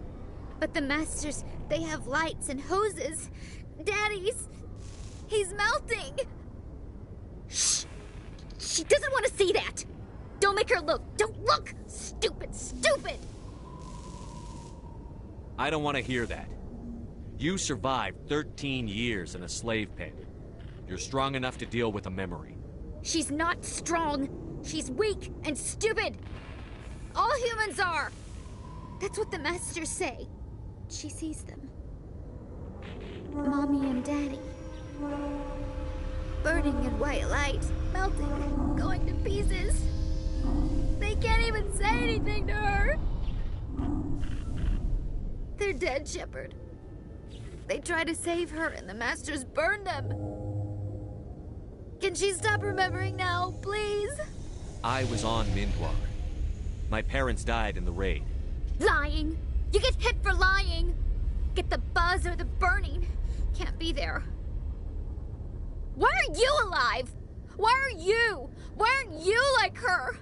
But the Masters, they have lights and hoses. Daddy's... he's melting! Shh! She doesn't want to see that! Don't make her look! Don't look! Stupid, stupid! I don't want to hear that. You survived 13 years in a slave pen. You're strong enough to deal with a memory. She's not strong. She's weak and stupid. All humans are. That's what the Masters say. She sees them. Mommy and Daddy. Burning in white light, melting, going to pieces. They can't even say anything to her. They're dead, Shepard. They try to save her and the Masters burn them. Can she stop remembering now, please? I was on Mindwar. My parents died in the raid. Lying! You get hit for lying! Get the buzz or the burning. Can't be there. Why are you alive? Why are you? Why aren't you like her?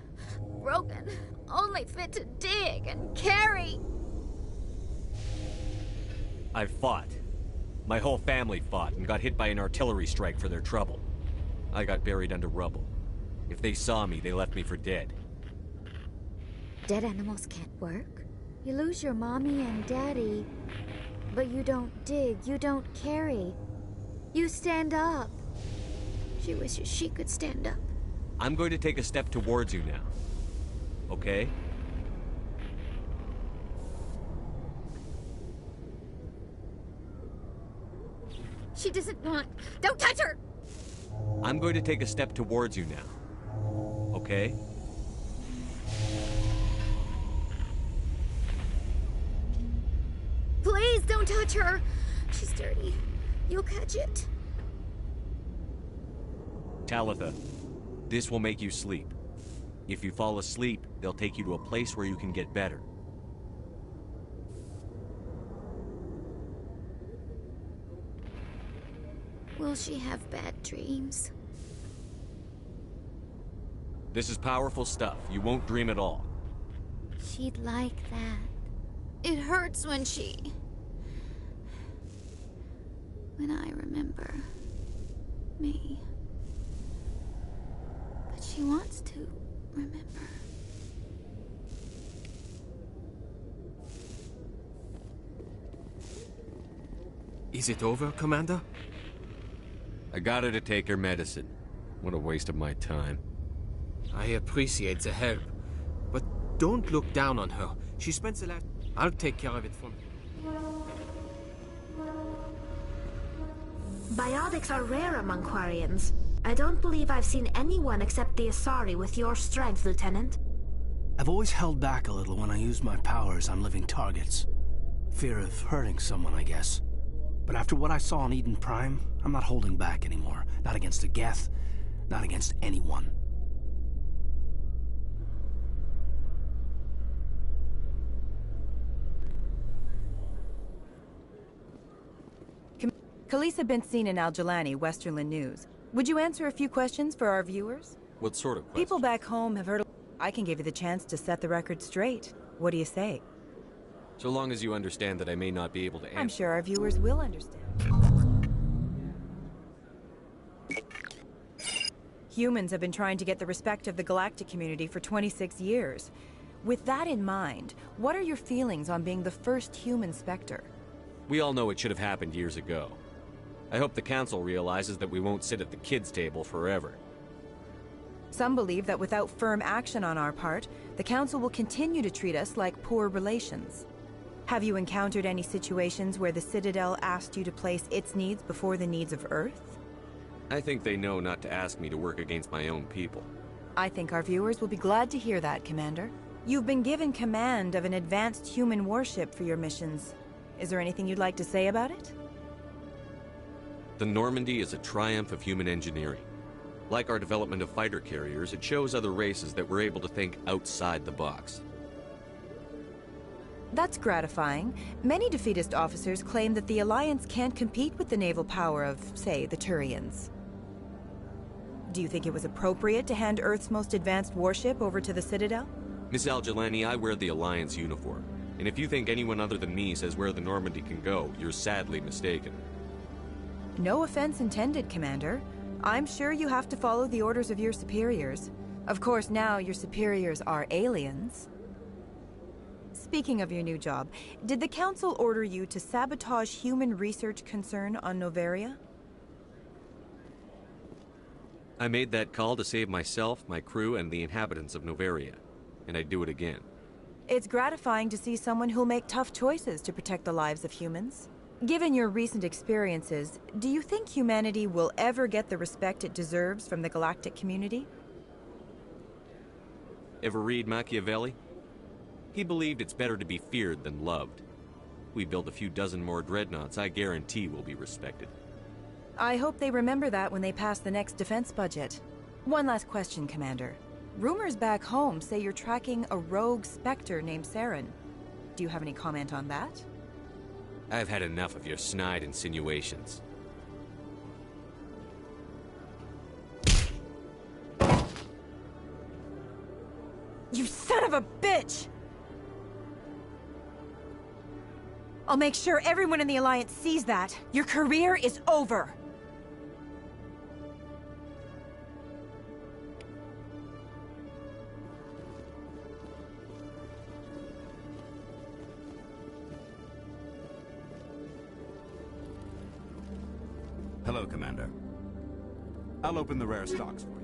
Broken. Only fit to dig and carry. I fought. My whole family fought and got hit by an artillery strike for their trouble. I got buried under rubble. If they saw me, they left me for dead. Dead animals can't work. You lose your mommy and daddy, but you don't dig, you don't carry. You stand up. She wishes she could stand up. I'm going to take a step towards you now. Okay? She doesn't want... Don't touch her! I'm going to take a step towards you now. Okay? Please don't touch her! She's dirty. You'll catch it. Talitha, this will make you sleep. If you fall asleep, they'll take you to a place where you can get better. Will she have bad dreams? This is powerful stuff. You won't dream at all. She'd like that. It hurts when I remember me. But she wants to remember. Is it over, Commander? I got her to take her medicine. What a waste of my time. I appreciate the help, but don't look down on her. She spent the last... I'll take care of it for me. Biotics are rare among Quarians. I don't believe I've seen anyone except the Asari with your strength, Lieutenant. I've always held back a little when I use my powers on living targets. Fear of hurting someone, I guess. But after what I saw on Eden Prime, I'm not holding back anymore. Not against a Geth, not against anyone. Khaleesa been seen in Al-Jalani, Westerland News. Would you answer a few questions for our viewers? What sort of question? People back home have heard... I can give you the chance to set the record straight. What do you say? So long as you understand that I may not be able to answer. I'm sure our viewers will understand. Humans have been trying to get the respect of the galactic community for 26 years. With that in mind, what are your feelings on being the first human Spectre? We all know it should have happened years ago. I hope the Council realizes that we won't sit at the kids' table forever. Some believe that without firm action on our part, the Council will continue to treat us like poor relations. Have you encountered any situations where the Citadel asked you to place its needs before the needs of Earth? I think they know not to ask me to work against my own people. I think our viewers will be glad to hear that, Commander. You've been given command of an advanced human warship for your missions. Is there anything you'd like to say about it? The Normandy is a triumph of human engineering. Like our development of fighter carriers, it shows other races that we're able to think outside the box. That's gratifying. Many defeatist officers claim that the Alliance can't compete with the naval power of, say, the Turians. Do you think it was appropriate to hand Earth's most advanced warship over to the Citadel? Miss Al-Jalani, I wear the Alliance uniform. And if you think anyone other than me says where the Normandy can go, you're sadly mistaken. No offense intended, Commander. I'm sure you have to follow the orders of your superiors. Of course, now your superiors are aliens. Speaking of your new job, did the Council order you to sabotage human research concern on Noveria? I made that call to save myself, my crew, and the inhabitants of Noveria. And I'd do it again. It's gratifying to see someone who'll make tough choices to protect the lives of humans. Given your recent experiences, do you think humanity will ever get the respect it deserves from the galactic community? Ever read Machiavelli? He believed it's better to be feared than loved. We build a few dozen more dreadnoughts, I guarantee we'll be respected. I hope they remember that when they pass the next defense budget. One last question, Commander. Rumors back home say you're tracking a rogue Spectre named Saren. Do you have any comment on that? I've had enough of your snide insinuations. You son of a bitch! I'll make sure everyone in the Alliance sees that. Your career is over. Hello, Commander. I'll open the rare stocks for you.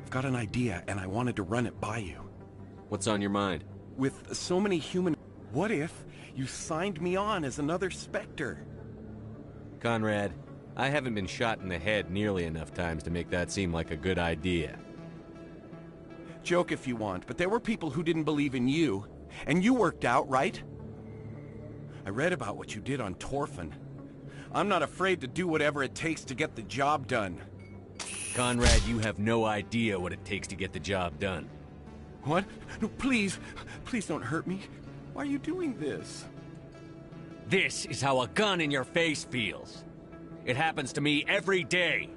I've got an idea, and I wanted to run it by you. What's on your mind? With so many human... What if you signed me on as another Spectre? Conrad, I haven't been shot in the head nearly enough times to make that seem like a good idea. Joke if you want, but there were people who didn't believe in you, and you worked out, right? I read about what you did on Torfin. I'm not afraid to do whatever it takes to get the job done. Conrad, you have no idea what it takes to get the job done. What? No, please. Please don't hurt me. Why are you doing this? This is how a gun in your face feels. It happens to me every day.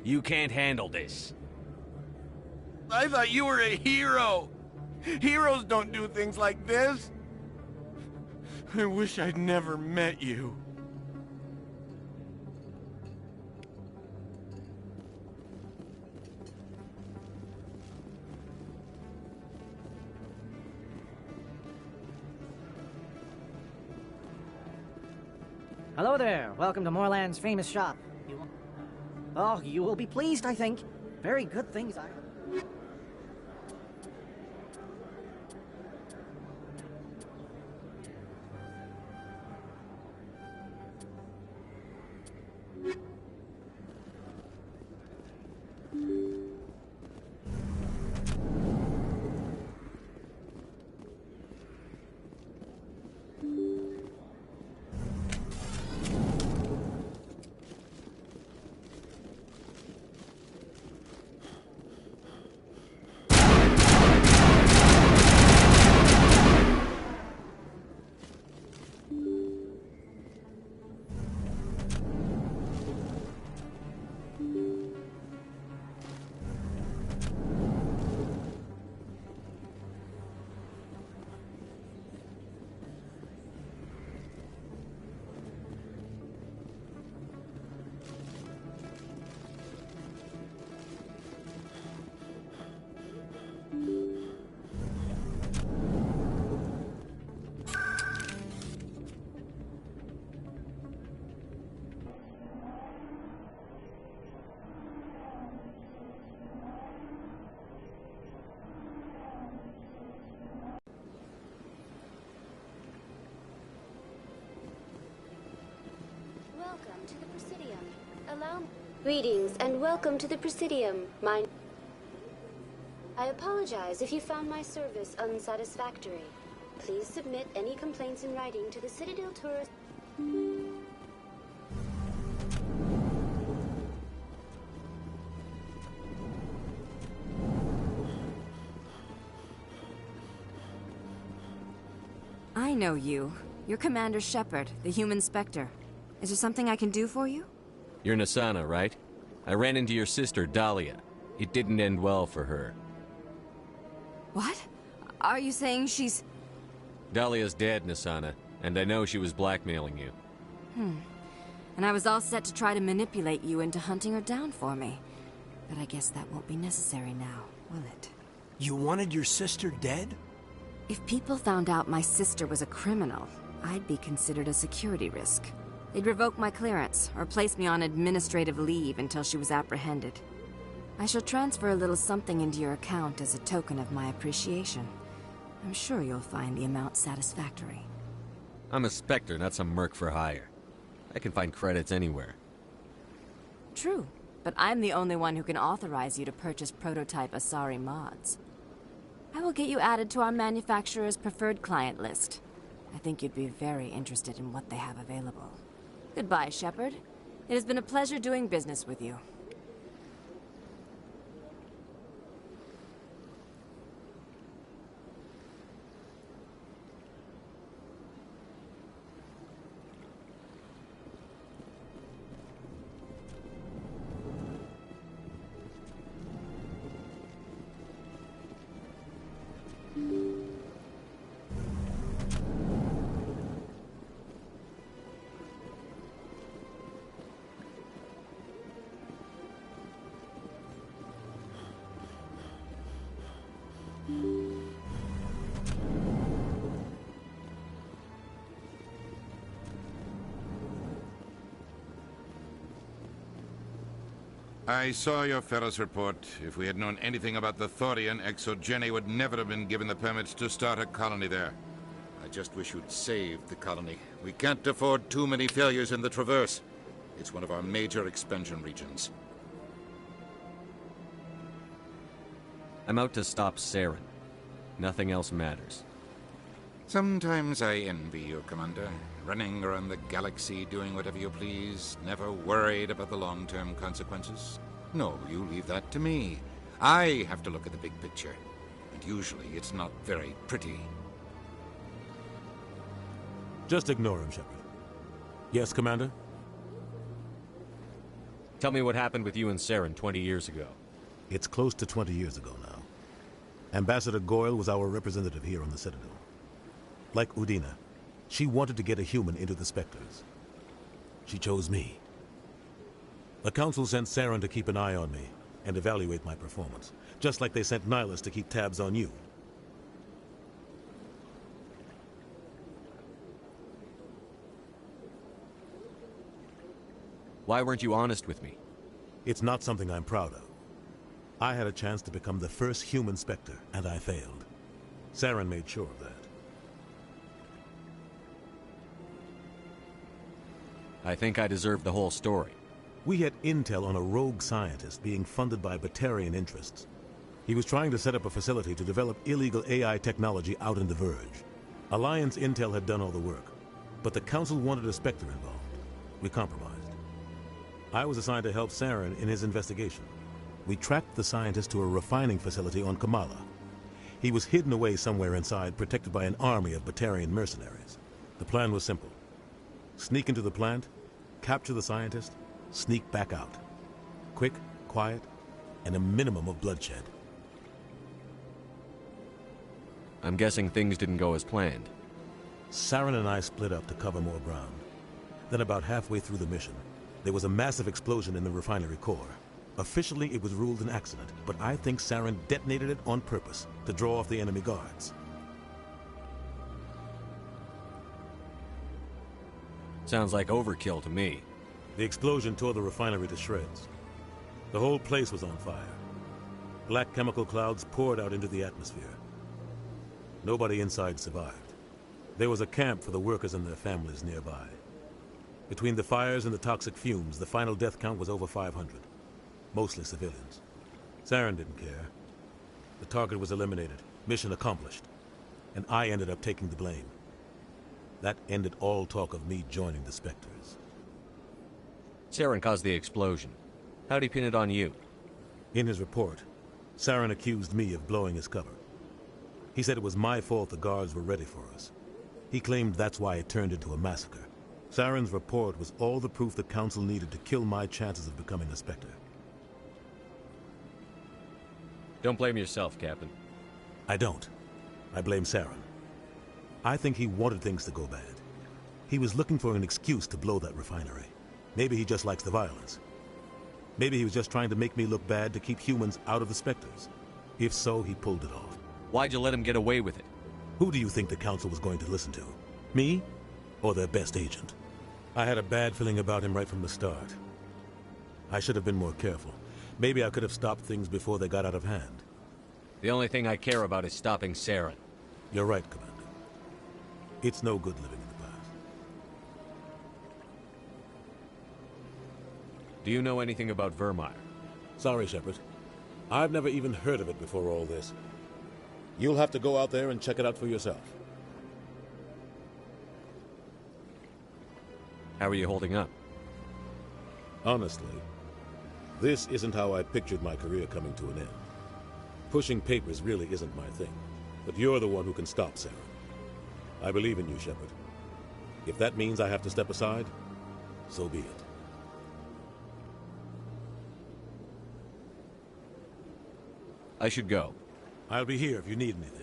You can't handle this. I thought you were a hero. Heroes don't do things like this. I wish I'd never met you. Hello there. Welcome to Moorland's famous shop. Oh, you will be pleased, I think. Very good things I... Welcome to the Presidium. Greetings and welcome to the Presidium. I apologize if you found my service unsatisfactory. Please submit any complaints in writing to the Citadel Tourist... I know you. You're Commander Shepard, the human Spectre. Is there something I can do for you? You're Nasana, right? I ran into your sister, Dahlia. It didn't end well for her. What? Are you saying she's... Dahlia's dead, Nasana, and I know she was blackmailing you. And I was all set to try to manipulate you into hunting her down for me. But I guess that won't be necessary now, will it? You wanted your sister dead? If people found out my sister was a criminal, I'd be considered a security risk. They'd revoke my clearance, or place me on administrative leave until she was apprehended. I shall transfer a little something into your account as a token of my appreciation. I'm sure you'll find the amount satisfactory. I'm a Spectre, not some merc for hire. I can find credits anywhere. True, but I'm the only one who can authorize you to purchase prototype Asari mods. I will get you added to our manufacturer's preferred client list. I think you'd be very interested in what they have available. Goodbye, Shepard. It has been a pleasure doing business with you. I saw your Ferris report. If we had known anything about the Thorian, Exogeny would never have been given the permits to start a colony there. I just wish you'd saved the colony. We can't afford too many failures in the Traverse. It's one of our major expansion regions. I'm out to stop Saren. Nothing else matters. Sometimes I envy you, Commander. Running around the galaxy, doing whatever you please, never worried about the long-term consequences. No, you leave that to me. I have to look at the big picture. And usually it's not very pretty. Just ignore him, Shepard. Yes, Commander? Tell me what happened with you and Saren 20 years ago. It's close to 20 years ago now. Ambassador Goyle was our representative here on the Citadel. Like Udina, She wanted to get a human into the Spectres. She chose me. The Council sent Saren to keep an eye on me and evaluate my performance, just like they sent Nihilus to keep tabs on you. Why weren't you honest with me? It's not something I'm proud of. I had a chance to become the first human Spectre, and I failed. Saren made sure of that. I think I deserve the whole story. We had intel on a rogue scientist being funded by Batarian interests. He was trying to set up a facility to develop illegal AI technology out in the Verge. Alliance intel had done all the work, but the Council wanted a Spectre involved. We compromised. I was assigned to help Saren in his investigation. We tracked the scientist to a refining facility on Kamala. He was hidden away somewhere inside, protected by an army of Batarian mercenaries. The plan was simple. Sneak into the plant, capture the scientist, sneak back out. Quick, quiet, and a minimum of bloodshed. I'm guessing things didn't go as planned. Saren and I split up to cover more ground. Then about halfway through the mission, there was a massive explosion in the refinery core. Officially, it was ruled an accident, but I think Saren detonated it on purpose to draw off the enemy guards. Sounds like overkill to me. The explosion tore the refinery to shreds. The whole place was on fire. Black chemical clouds poured out into the atmosphere. Nobody inside survived. There was a camp for the workers and their families nearby. Between the fires and the toxic fumes, the final death count was over 500. Mostly civilians. Saren didn't care. The target was eliminated, mission accomplished, and I ended up taking the blame. That ended all talk of me joining the Spectres. Saren caused the explosion. How'd he pin it on you? In his report, Saren accused me of blowing his cover. He said it was my fault the guards were ready for us. He claimed that's why it turned into a massacre. Saren's report was all the proof the Council needed to kill my chances of becoming a Spectre. Don't blame yourself, Captain. I don't. I blame Saren. I think he wanted things to go bad. He was looking for an excuse to blow that refinery. Maybe he just likes the violence. Maybe he was just trying to make me look bad to keep humans out of the Spectres. If so, he pulled it off. Why'd you let him get away with it? Who do you think the Council was going to listen to? Me? Or their best agent? I had a bad feeling about him right from the start. I should have been more careful. Maybe I could have stopped things before they got out of hand. The only thing I care about is stopping Saren. You're right, Commander. It's no good living in the past. Do you know anything about Vermeir? Sorry, Shepard. I've never even heard of it before all this. You'll have to go out there and check it out for yourself. How are you holding up? Honestly, this isn't how I pictured my career coming to an end. Pushing papers really isn't my thing, but you're the one who can stop Saren. I believe in you, Shepard. If that means I have to step aside, so be it. I should go. I'll be here if you need anything.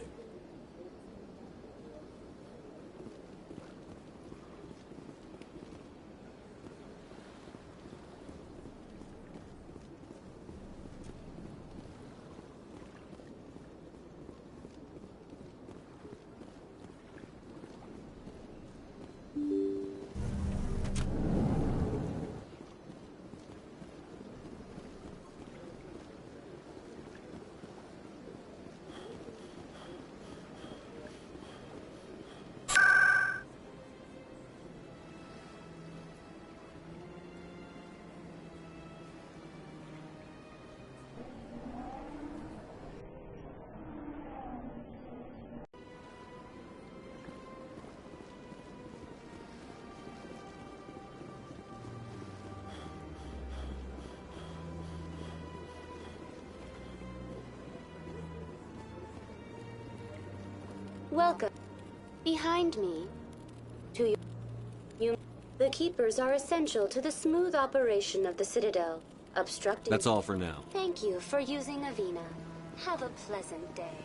Welcome. Behind me. To you. The Keepers are essential to the smooth operation of the Citadel. Obstructing... That's all for now. Thank you for using Avina. Have a pleasant day.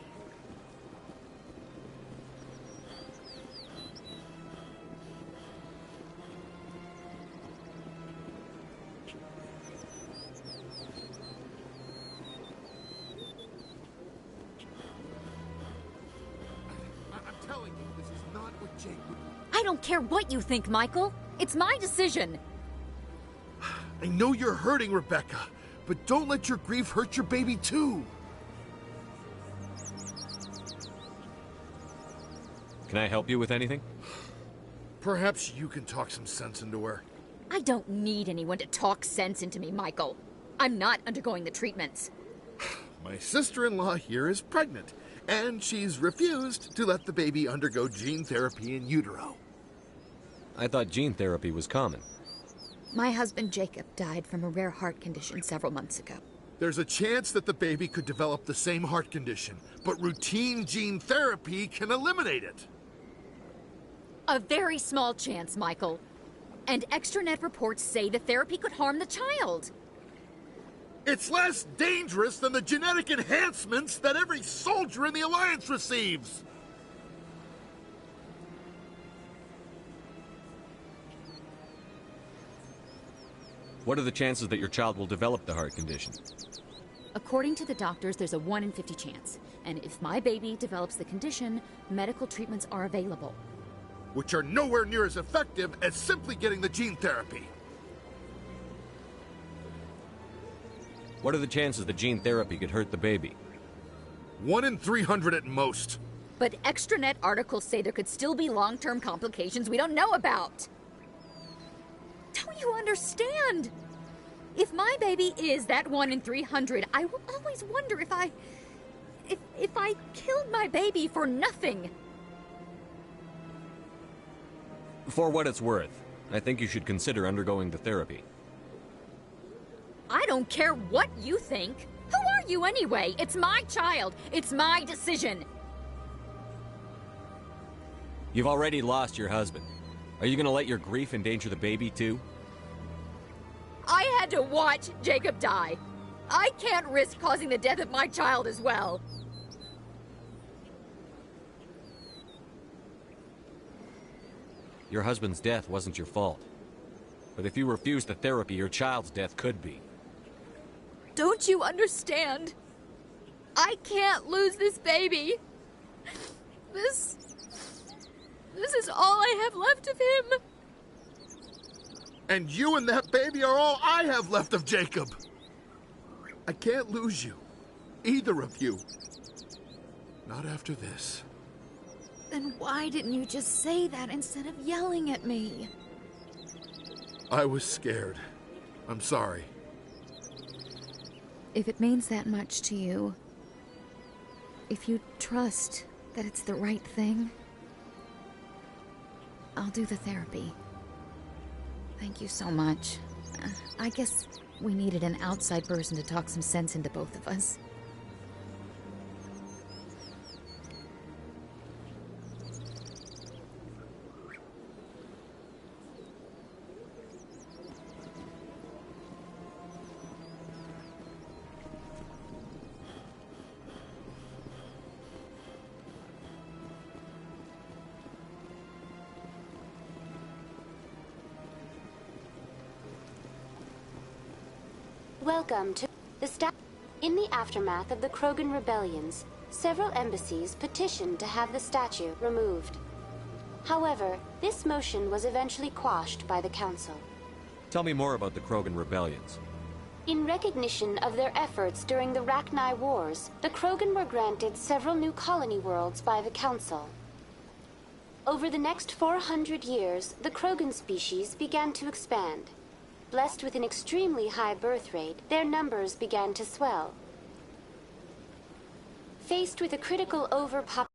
I don't care what you think, Michael. It's my decision. I know you're hurting, Rebecca, but don't let your grief hurt your baby too. Can I help you with anything? Perhaps you can talk some sense into her. I don't need anyone to talk sense into me, Michael. I'm not undergoing the treatments. My sister-in-law here is pregnant, and she's refused to let the baby undergo gene therapy in utero. I thought gene therapy was common. My husband Jacob died from a rare heart condition several months ago. There's a chance that the baby could develop the same heart condition, but routine gene therapy can eliminate it. A very small chance, Michael. And extranet reports say the therapy could harm the child. It's less dangerous than the genetic enhancements that every soldier in the Alliance receives. What are the chances that your child will develop the heart condition? According to the doctors, there's a 1 in 50 chance. And if my baby develops the condition, medical treatments are available. Which are nowhere near as effective as simply getting the gene therapy. What are the chances that gene therapy could hurt the baby? 1 in 300 at most. But extranet articles say there could still be long-term complications we don't know about. Don't you understand? If my baby is that 1 in 300, I will always wonder if I killed my baby for nothing. For what it's worth, I think you should consider undergoing the therapy. I don't care what you think. Who are you anyway? It's my child. It's my decision. You've already lost your husband. Are you going to let your grief endanger the baby too? I had to watch Jacob die. I can't risk causing the death of my child as well. Your husband's death wasn't your fault. But if you refuse the therapy, your child's death could be. Don't you understand? I can't lose this baby. This is all I have left of him. And you and that baby are all I have left of Jacob. I can't lose you. Either of you. Not after this. Then why didn't you just say that instead of yelling at me? I was scared. I'm sorry. If it means that much to you, if you trust that it's the right thing, I'll do the therapy. Thank you so much. I guess we needed an outside person to talk some sense into both of us. Welcome to the In the aftermath of the Krogan rebellions, several embassies petitioned to have the statue removed. However, this motion was eventually quashed by the Council. Tell me more about the Krogan rebellions. In recognition of their efforts during the Regneir Wars, the Krogan were granted several new colony worlds by the Council. Over the next 400 years, the Krogan species began to expand. Blessed with an extremely high birth rate, their numbers began to swell. Faced with a critical overpopulation,